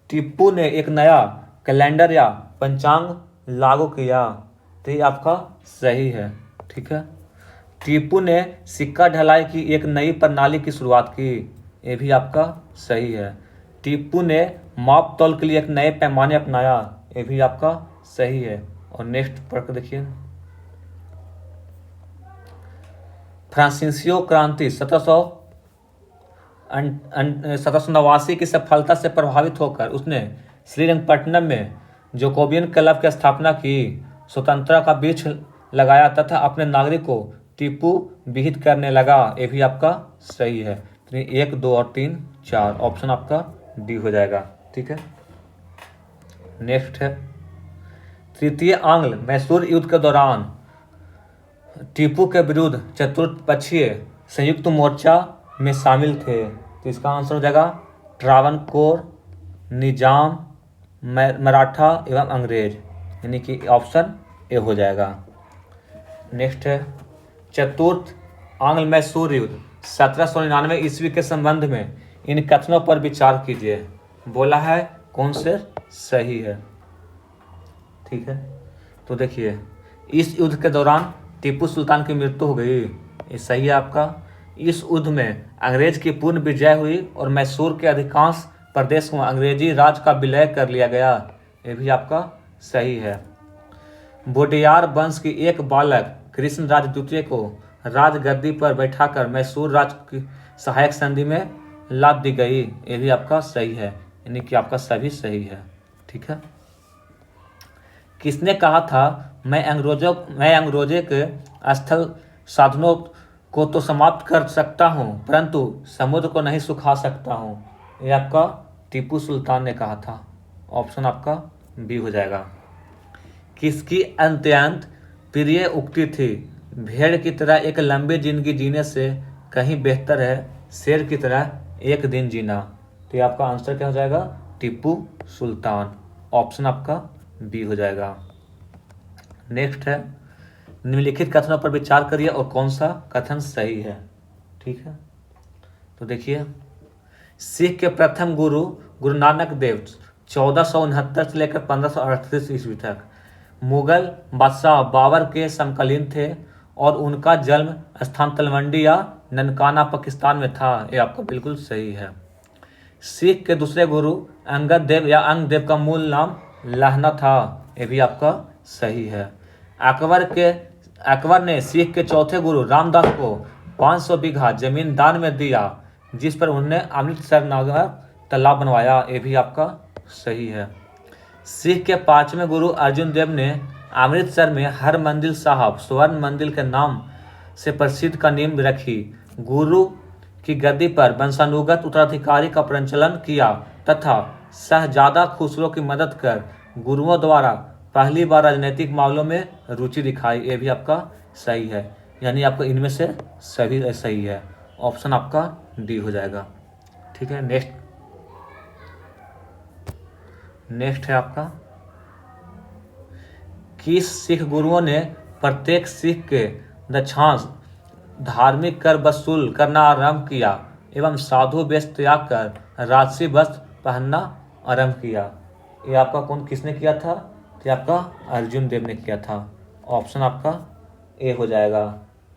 A: टीपू ने एक नया कैलेंडर या पंचांग लागू किया, तो ये आपका सही है। ठीक है, टीपू ने सिक्का ढलाई की एक नई प्रणाली की शुरुआत की, ये भी आपका सही है। टीपू ने माप तौल के लिए एक नए पैमाने अपनाया, ये भी आपका सही है। और नेक्स्ट पढ़ देखिए। फ्रांसीसियो क्रांति 1789 की सफलता से प्रभावित होकर उसने श्रीरंगपट्टनम में जोकोबियन क्लब की स्थापना की, स्वतंत्रता का वृक्ष लगाया तथा अपने नागरिक को टीपू विहित करने लगा, ये भी आपका सही है। 1, 2 और 3, 4, ऑप्शन आपका डी हो जाएगा। ठीक है, नेक्स्ट है। तृतीय आंग्ल मैसूर युद्ध के दौरान टीपू के विरुद्ध चतुर्पक्षीय संयुक्त मोर्चा में शामिल थे, तो इसका आंसर हो जाएगा ट्रावनकोर, निजाम, मराठा एवं अंग्रेज, यानी कि ऑप्शन ए हो जाएगा। नेक्स्ट है। चतुर्थ आंग्ल मैसूर युद्ध 1799 ईस्वी के संबंध में इन कथनों पर विचार कीजिए। बोला है कौन से सही है। ठीक है, तो देखिए, इस युद्ध के दौरान टीपू सुल्तान की मृत्यु हो गई, ये सही है आपका। इस युद्ध में अंग्रेज की पूर्ण विजय हुई और मैसूर के अधिकांश प्रदेश में अंग्रेजी राज का विलय कर लिया गया, ये भी आपका सही है। बोडियार वंश की एक बालक कृष्णराज द्वितीय को राजगद्दी पर बैठाकर मैसूर राज की सहायक संधि में लाद दी गई, ये भी आपका सही है, यानी कि आपका सभी सही है। ठीक है, किसने कहा था मैं अंग्रेजों के स्थल साधनों को तो समाप्त कर सकता हूँ परंतु समुद्र को नहीं सुखा सकता हूँ, ये आपका टीपू सुल्तान ने कहा था। ऑप्शन आपका बी हो जाएगा। किसकी अत्यंत प्रिय उक्ति थी भेड़ की तरह एक लंबी जिंदगी जीने से कहीं बेहतर है शेर की तरह एक दिन जीना, तो ये आपका आंसर क्या हो जाएगा? टीपू सुल्तान। ऑप्शन आपका बी हो जाएगा। नेक्स्ट है, निम्नलिखित कथनों पर विचार करिए और कौन सा कथन सही है। ठीक है, तो देखिए, सिख के प्रथम गुरु गुरु नानक देव 1469 से लेकर 1538 ईस्वी तक मुगल बादशाह बाबर के समकालीन थे और उनका जन्म स्थान तलवंडी या ननकाना पाकिस्तान में था, ये आपका बिल्कुल सही है। सिख के दूसरे गुरु अंगद देव या अंग देव का मूल नाम लहना था, ये भी आपका सही है। अकबर ने सिख के चौथे गुरु रामदास को 500 बीघा जमीन दान में दिया जिस पर उन्होंने अमृतसर नगर तालाब बनवाया, ये भी आपका सही है। सिख के 5वें गुरु अर्जुन देव ने अमृतसर में हर मंदिर साहब स्वर्ण मंदिर के नाम से प्रसिद्ध का नींव रखी। गुरु की गद्दी पर वंशानुगत उत्तराधिकारी का प्रचलन किया तथा शहजादा खुसरो की मदद कर गुरुओं द्वारा पहली बार राजनीतिक मामलों में रुचि दिखाई। ये भी आपका सही है, यानी आपको इनमें से सभी सही है। ऑप्शन आपका डी हो जाएगा। ठीक है, नेक्स्ट है आपका, किस सिख गुरुओं ने प्रत्येक सिख के दक्षांश धार्मिक कर वसूल करना आरंभ किया एवं साधु वेश त्याग कर राजसी वस्त्र पहनना आरंभ किया? ये आपका किसने किया था? तो आपका अर्जुन देव ने किया था। ऑप्शन आपका ए हो जाएगा।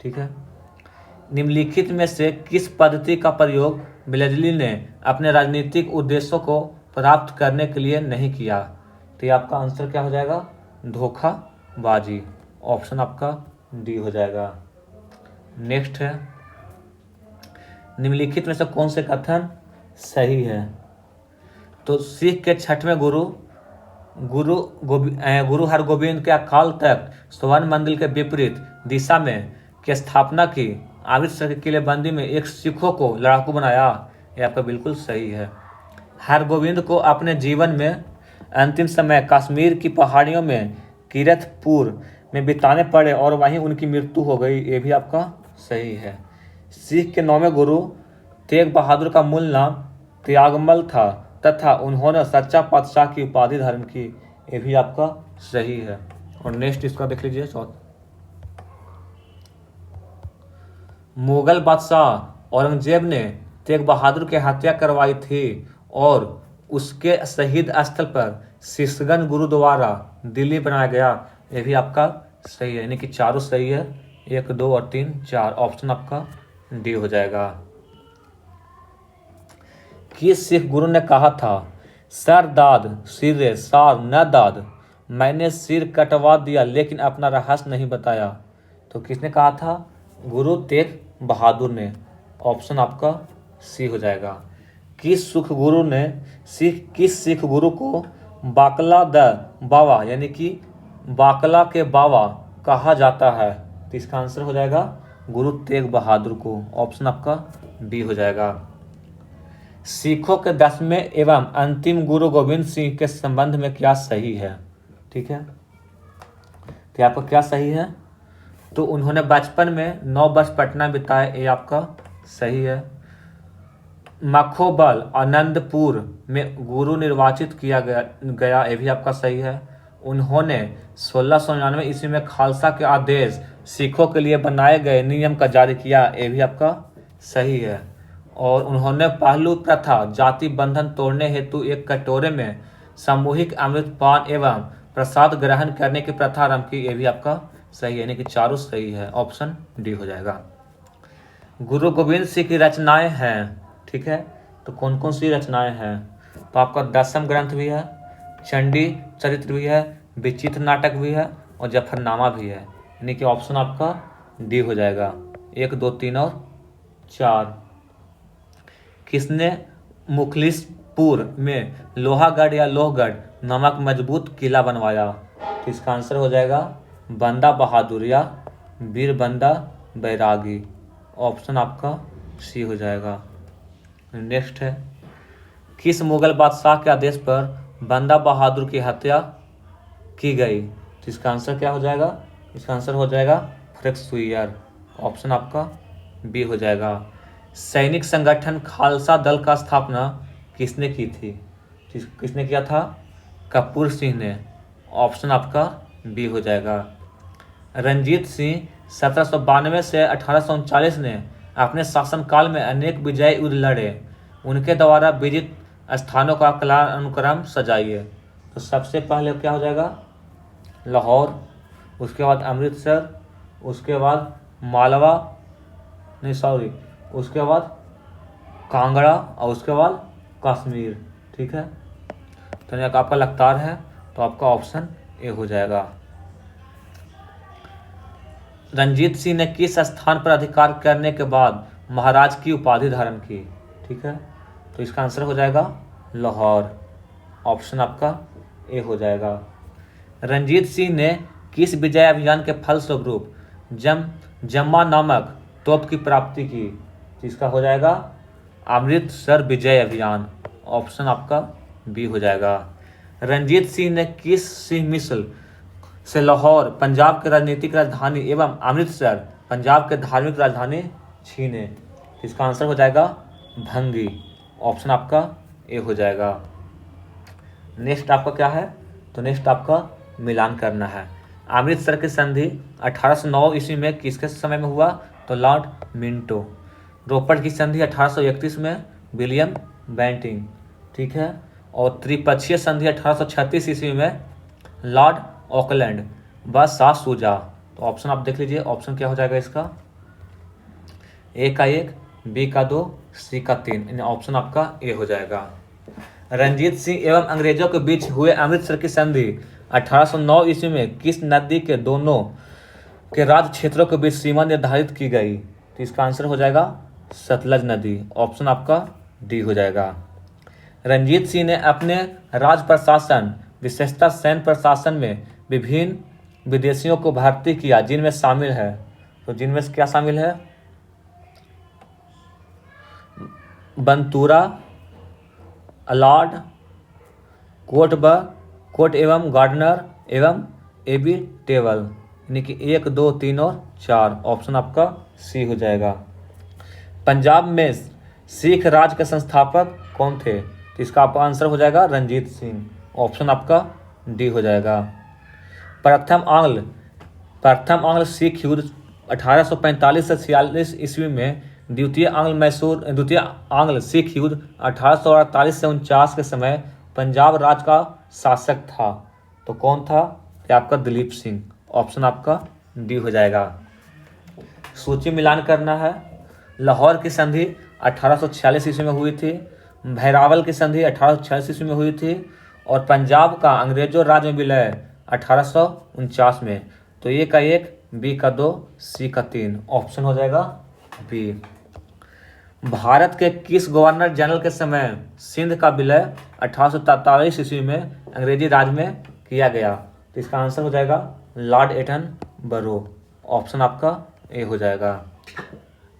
A: ठीक है, निम्नलिखित में से किस पद्धति का प्रयोग वेलेस्ली ने अपने राजनीतिक उद्देश्यों को प्राप्त करने के लिए नहीं किया? तो ये आपका आंसर क्या हो जाएगा? धोखाबाजी। ऑप्शन आपका डी हो जाएगा। नेक्स्ट है, निम्नलिखित में से कौन से कथन सही है? तो सिख के छठवें गुरु हरगोबिंद के अकाल तख्त स्वर्ण मंदिर के विपरीत दिशा में की स्थापना की। अमृतसर की किलेबंदी में एक सिखों को लड़ाकू बनाया। यह आपका बिल्कुल सही है। हरगोबिंद को अपने जीवन में अंतिम समय कश्मीर की पहाड़ियों में कीरतपुर में बिताने पड़े और वहीं उनकी मृत्यु हो गई। ये भी आपका सही है। सिख के 9वें गुरु तेग बहादुर का मूल नाम त्यागमल था तथा उन्होंने सच्चा पातशाह की उपाधि धारण की। ये भी आपका सही है। और नेक्स्ट इसका देख लीजिए, मुगल बादशाह औरंगजेब ने तेग बहादुर की हत्या करवाई थी और उसके शहीद स्थल पर शीशगंज गुरुद्वारा दिल्ली बनाया गया। ये भी आपका सही है, यानी कि चारों सही है। 1, 2 और 3, 4। ऑप्शन आपका डी हो जाएगा। किस सिख गुरु ने कहा था, सर दाद सिरे सार न दाद, मैंने सिर कटवा दिया लेकिन अपना रहस्य नहीं बताया? तो किसने कहा था? गुरु तेग बहादुर ने। ऑप्शन आपका सी हो जाएगा। किस सिख गुरु को बाकला द बाबा यानी कि बाकला के बाबा कहा जाता है? तो इसका आंसर हो जाएगा गुरु तेग बहादुर को। ऑप्शन आपका बी हो जाएगा। सिखों के 10वें एवं अंतिम गुरु गोविंद सिंह के संबंध में क्या सही है? ठीक है, तो आपका क्या सही है? तो उन्होंने बचपन में 9 वर्ष पटना बिताए। ये आपका सही है। मखोबल आनंदपुर में गुरु निर्वाचित किया गया। ये भी आपका सही है। उन्होंने 1699 ईस्वी में खालसा के आदेश सिखों के लिए बनाए गए नियम का जारी किया। ये भी आपका सही है। और उन्होंने पहलू प्रथा जाति बंधन तोड़ने हेतु एक कटोरे में सामूहिक अमृत पान एवं प्रसाद ग्रहण करने की प्रथा आरंभ की। ये भी आपका सही है, यानी कि चारों सही है। ऑप्शन डी हो जाएगा। गुरु गोविंद सिंह की रचनाएं हैं। ठीक है, तो कौन कौन सी रचनाएं हैं? तो आपका 10म ग्रंथ भी है, चंडी चरित्र भी है, विचित्र नाटक भी है और जफरनामा भी है। यानी कि ऑप्शन आपका डी हो जाएगा। 1, 2, 3 और 4। किसने मुखलिसपुर में लोहागढ़ या लोहगढ़ नामक मजबूत किला बनवाया? तो इसका आंसर हो जाएगा बंदा बहादुर या वीर बंदा बैरागी। ऑप्शन आपका सी हो जाएगा। नेक्स्ट है, किस मुगल बादशाह के आदेश पर बंदा बहादुर की हत्या की गई? तो इसका आंसर क्या हो जाएगा? इसका आंसर हो जाएगा फ्रेक्सुयर। ऑप्शन आपका बी हो जाएगा। सैनिक संगठन खालसा दल का स्थापना किसने की थी? किसने किया था? कपूर सिंह ने। ऑप्शन आपका बी हो जाएगा। रंजीत सिंह 1792 से 1839 ने अपने शासनकाल में अनेक विजय युद्ध लड़े। उनके द्वारा विजित स्थानों का कालानुक्रम सजाइए। तो सबसे पहले क्या हो जाएगा? लाहौर, उसके बाद अमृतसर, उसके बाद मालवा उसके बाद कांगड़ा और उसके बाद कश्मीर। ठीक है, तो आपका लगातार है तो आपका ऑप्शन ए हो जाएगा। रंजीत सिंह ने किस स्थान पर अधिकार करने के बाद महाराज की उपाधि धारण की? ठीक है, तो इसका आंसर हो जाएगा लाहौर। ऑप्शन आपका ए हो जाएगा। रंजीत सिंह ने किस विजय अभियान के फलस्वरूप जम्मा नामक तोप की प्राप्ति की? तो इसका हो जाएगा अमृतसर विजय अभियान। ऑप्शन आपका बी हो जाएगा। रंजीत सिंह ने किस सिंह मिसल से लाहौर पंजाब की राजनीतिक राजधानी एवं अमृतसर पंजाब के धार्मिक राजधानी छीने? तो इसका आंसर हो जाएगा भंगी। ऑप्शन आपका ए हो जाएगा। नेक्स्ट आपका क्या है? तो नेक्स्ट आपका मिलान करना है। अमृतसर की संधि 1809 ईस्वी में किसके समय में हुआ? तो लॉर्ड मिंटो। रोपड़ की संधि 1831 में विलियम बेंटिंग, ठीक है। और त्रिपक्षीय संधि 1836 ईस्वी में लॉर्ड ऑकलैंड व सासूजा। तो ऑप्शन आप देख लीजिए, ऑप्शन क्या हो जाएगा इसका? ए का 1, बी का 2, सी का 3। ऑप्शन आपका ए हो जाएगा। रंजीत सिंह एवं अंग्रेजों के बीच हुए अमृतसर की संधि 1809 ईस्वी में किस नदी के दोनों के राज क्षेत्रों के बीच सीमा निर्धारित की गई? तो इसका आंसर हो जाएगा सतलज नदी। ऑप्शन आपका डी हो जाएगा। रंजीत सिंह ने अपने राज प्रशासन विशेषतः सैन्य प्रशासन में विभिन्न विदेशियों को भर्ती किया, जिनमें शामिल है, तो जिनमें से क्या शामिल है? बंतूरा, अलार्ड, कोट एवं गार्डनर एवं एबी टेबल, यानी कि 1, 2, 3 और 4। ऑप्शन आपका सी हो जाएगा। पंजाब में सिख राज के संस्थापक कौन थे? तो इसका आपका आंसर हो जाएगा रंजीत सिंह। ऑप्शन आपका डी हो जाएगा। प्रथम आंग्ल सिख युद्ध 1845 से 46 ईस्वी में, द्वितीय आंग्ल सिख युद्ध 1848 से 49 के समय पंजाब राज्य का शासक था, तो कौन था? ये आपका दिलीप सिंह। ऑप्शन आपका डी हो जाएगा। सूची मिलान करना है। लाहौर की संधि 1846 ईस्वी में हुई थी, भैरावल की संधि 1846 ईस्वी में हुई थी, और पंजाब का अंग्रेजों राज में विलय 1849 में। तो ए का 1, बी का 2, सी का 3। ऑप्शन हो जाएगा बी। भारत के किस गवर्नर जनरल के समय सिंध का विलय 1843 ईस्वी में अंग्रेजी राज में किया गया? तो इसका आंसर हो जाएगा लॉर्ड एटन बरो। ऑप्शन आपका ए हो जाएगा।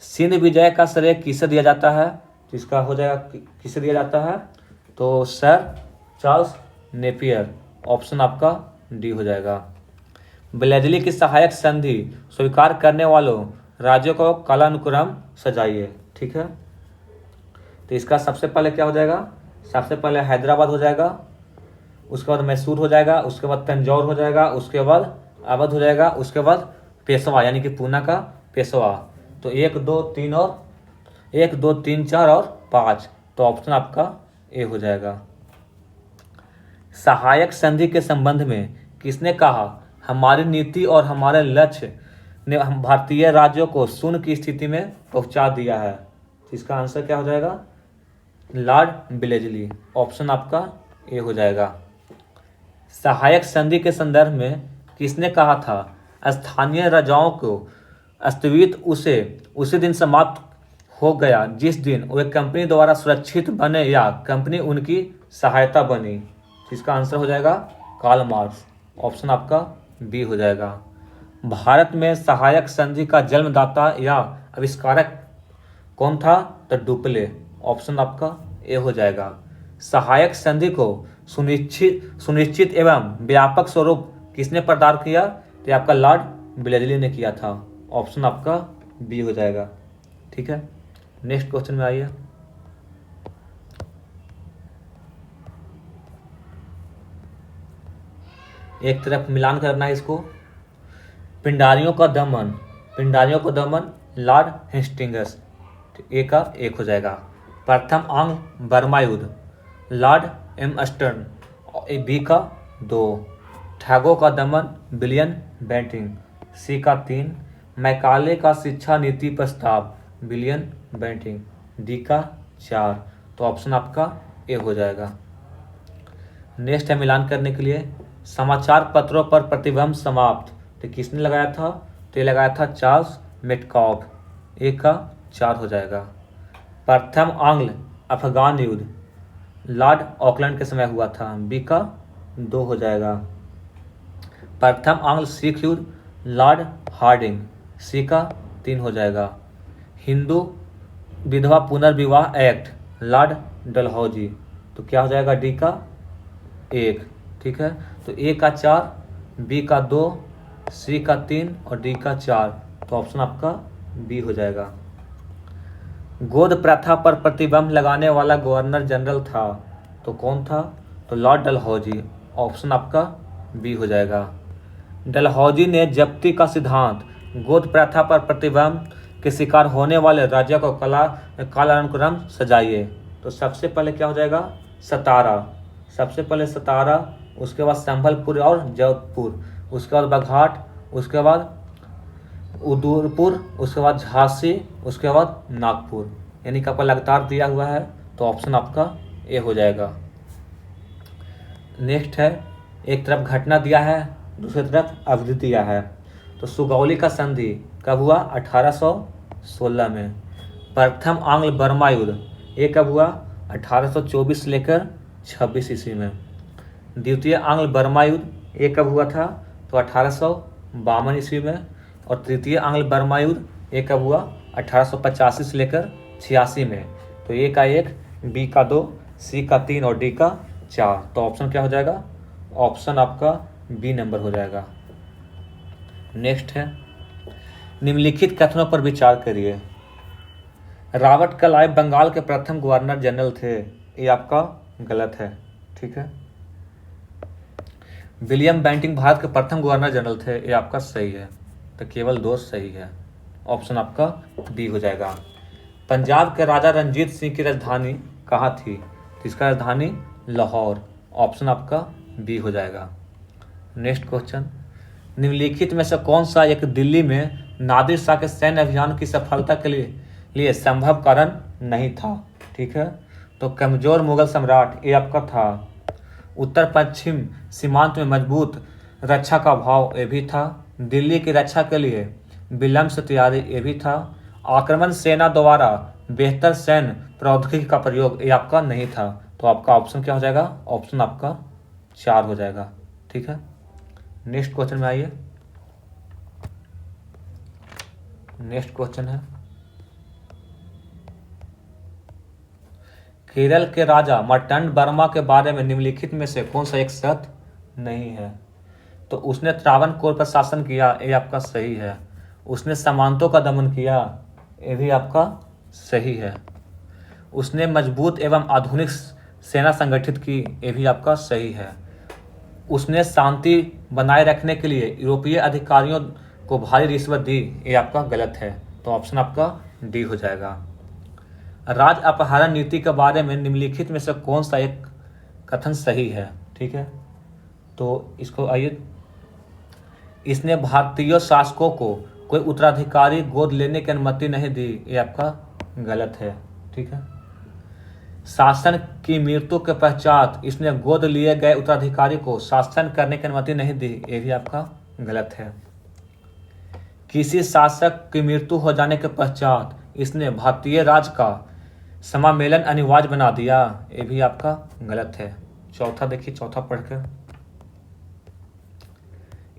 A: सिंध विजय का श्रेय किसे दिया जाता है? तो इसका हो जाएगा किसे दिया जाता है? तो सर चार्ल्स नेपियर। ऑप्शन आपका डी हो जाएगा। ब्लेजली की सहायक संधि स्वीकार करने वालों राज्यों को कालानुक्रम सजाइए, ठीक है। तो इसका सबसे पहले क्या हो जाएगा? सबसे पहले हैदराबाद हो जाएगा, उसके बाद मैसूर हो जाएगा, उसके बाद तंजौर हो जाएगा, उसके बाद अवध हो जाएगा, उसके बाद पेशवा यानी कि पूना का पेशवा। तो 1, 2, 3 और 1, 2, 3, 4 और 5। तो ऑप्शन आपका ए हो जाएगा। सहायक संधि के संबंध में किसने कहा, हमारी नीति और हमारे लक्ष्य ने हम भारतीय राज्यों को शून्य की स्थिति में पहुंचा दिया है? इसका आंसर क्या हो जाएगा? लॉर्ड ब्लेजली। ऑप्शन आपका ए हो जाएगा। सहायक संधि के संदर्भ में किसने कहा था, स्थानीय राजाओं को अस्तित्व उसी दिन समाप्त हो गया जिस दिन वे कंपनी द्वारा सुरक्षित बने या कंपनी उनकी सहायता बनी? इसका आंसर हो जाएगा कार्ल मार्क्स। ऑप्शन आपका बी हो जाएगा। भारत में सहायक संधि का जन्मदाता या आविष्कारक कौन था? तो डुप्ले। ऑप्शन आपका ए हो जाएगा। सहायक संधि को सुनिश्चित एवं व्यापक स्वरूप किसने प्रदान किया? तो आपका लॉर्ड ब्लेजली ने किया था। ऑप्शन आपका बी हो जाएगा, ठीक है। नेक्स्ट क्वेश्चन में आइए। एक तरफ मिलान करना है इसको। पिंडारियों का दमन लॉर्ड हेस्टिंग्स, ए का 1 हो जाएगा। प्रथम आंग्ल बर्मा युद्ध लॉर्ड एम्स्टर्न, बी का 2। ठगों का दमन विलियम बेंटिंग, सी का 3। मैकाले का शिक्षा नीति प्रस्ताव विलियम बेंटिंग, डी का 4। तो ऑप्शन आपका ए हो जाएगा। नेक्स्ट है मिलान करने के लिए। समाचार पत्रों पर प्रतिबंध समाप्त, तो किसने लगाया था? तो ये लगाया था चार्ल्स मेटकॉफ, ए का 4 हो जाएगा। प्रथम आंग्ल अफगान युद्ध लॉर्ड ऑकलैंड के समय हुआ था, बी का 2 हो जाएगा। प्रथम आंग्ल सिख युद्ध लॉर्ड हार्डिंग, सी का 3 हो जाएगा। हिंदू विधवा पुनर्विवाह एक्ट, लॉर्ड डलहौजी। तो क्या हो जाएगा डी का 1। ठीक है, तो ए का 4, बी का 2, सी का 3 और डी का 4। तो ऑप्शन आपका बी हो जाएगा। गोद प्रथा पर प्रतिबंध लगाने वाला गवर्नर जनरल था, तो कौन था? तो लॉर्ड डलहौजी। ऑप्शन आपका बी हो जाएगा। डलहौजी ने जब्ती का सिद्धांत, गोद प्रथा पर प्रतिबंध के शिकार होने वाले राज्यों को कालानुक्रम सजाइए। तो सबसे पहले क्या हो जाएगा? सतारा। सबसे पहले सतारा, उसके बाद संबलपुर और जोधपुर, उसके बाद बघाट, उसके बाद उदयपुर, उसके बाद झांसी, उसके बाद नागपुर। यानी कि आपका लगातार दिया हुआ है, तो ऑप्शन आपका ए हो जाएगा। नेक्स्ट है, एक तरफ घटना दिया है, दूसरी तरफ अवधि दिया है। तो सुगौली का संधि कब हुआ? 1816 में। प्रथम आंग्ल बर्मा युद्ध ये कब हुआ? 1824 लेकर 26 ईस्वी में। द्वितीय आंग्ल बर्मा युद्ध ये कब हुआ था? तो 1852 ईस्वी में। और तृतीय आंग्ल बर्मा युद्ध ये कब हुआ? 1885 से लेकर 86 में। तो ए का 1, बी का 2, सी का 3 और डी का 4। तो ऑप्शन क्या हो जाएगा? ऑप्शन आपका बी नंबर हो जाएगा। नेक्स्ट है, निम्नलिखित कथनों पर विचार करिए। रॉबर्ट क्लाइव बंगाल के प्रथम गवर्नर जनरल थे, ये आपका गलत है। ठीक है। विलियम बेंटिंग भारत के प्रथम गवर्नर जनरल थे, ये आपका सही है। तो केवल 2 सही है। ऑप्शन आपका डी हो जाएगा। पंजाब के राजा रणजीत सिंह की राजधानी कहाँ थी? तो इसका राजधानी लाहौर। ऑप्शन आपका बी हो जाएगा। नेक्स्ट क्वेश्चन, निम्नलिखित में से कौन सा एक दिल्ली में नादिर शाह के सैन्य अभियान की सफलता के लिए संभव कारण नहीं था? ठीक है, तो कमजोर मुगल सम्राट ये आपका था। उत्तर पश्चिम सीमांत में मजबूत रक्षा का भाव ये भी था। दिल्ली की रक्षा के लिए विलंब से तैयारी ये भी था। आक्रमण सेना द्वारा बेहतर सैन्य प्रौद्योगिकी का प्रयोग ये आपका नहीं था। तो आपका ऑप्शन क्या हो जाएगा? ऑप्शन आपका 4 हो जाएगा। ठीक है। नेक्स्ट क्वेश्चन में आइए। नेक्स्ट क्वेश्चन है, केरल के राजा मर्तंड वर्मा के बारे में निम्नलिखित में से कौन सा एक सत्य नहीं है? तो उसने त्रावणकोर पर शासन किया, ये आपका सही है। उसने सामंतों का दमन किया, ये भी आपका सही है। उसने मजबूत एवं आधुनिक सेना संगठित की, ये भी आपका सही है। उसने शांति बनाए रखने के लिए यूरोपीय अधिकारियों को भारी रिश्वत दी, ये आपका गलत है। तो ऑप्शन आपका डी हो जाएगा। राज अपहरण नीति के बारे में निम्नलिखित में से कौन सा एक कथन सही है? ठीक है, तो इसको आइए। इसने भारतीय शासकों को कोई उत्तराधिकारी गोद लेने की अनुमति नहीं दी, ये आपका गलत है। ठीक है। शासन की मृत्यु के पश्चात इसने गोद लिए गए उत्तराधिकारी को शासन करने की अनुमति नहीं दी, ये भी आपका गलत है। किसी शासक की मृत्यु हो जाने के पश्चात इसने भारतीय राज का समामेलन अनिवार्य बना दिया, ये भी आपका गलत है। चौथा देखिए, चौथा पढ़कर।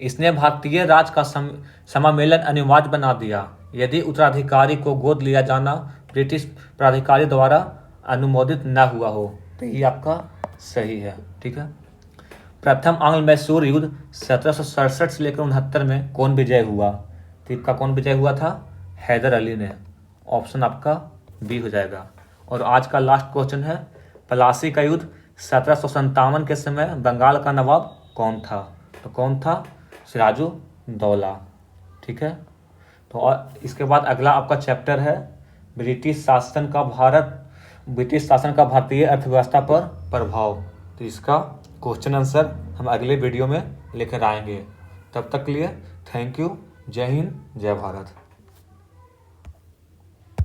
A: इसने भारतीय राज का समामेलन अनिवार्य बना दिया यदि उत्तराधिकारी को गोद लिया जाना ब्रिटिश प्राधिकारी द्वारा अनुमोदित न हुआ हो, तो ये आपका सही है। ठीक है। प्रथम आंग्ल मैसूर युद्ध 1767 से लेकर 69 में कौन विजय हुआ? तो इसका कौन विजय हुआ था? हैदर अली ने। ऑप्शन आपका बी हो जाएगा। और आज का लास्ट क्वेश्चन है, प्लासी का युद्ध 1757 के समय बंगाल का नवाब कौन था? तो कौन था? सिराजुद्दौला। ठीक है। तो और इसके बाद अगला आपका चैप्टर है ब्रिटिश शासन का भारतीय अर्थव्यवस्था पर प्रभाव। तो इसका क्वेश्चन आंसर हम अगले वीडियो में लेकर आएंगे। तब तक के लिए थैंक यू। जय हिंद, जय भारत।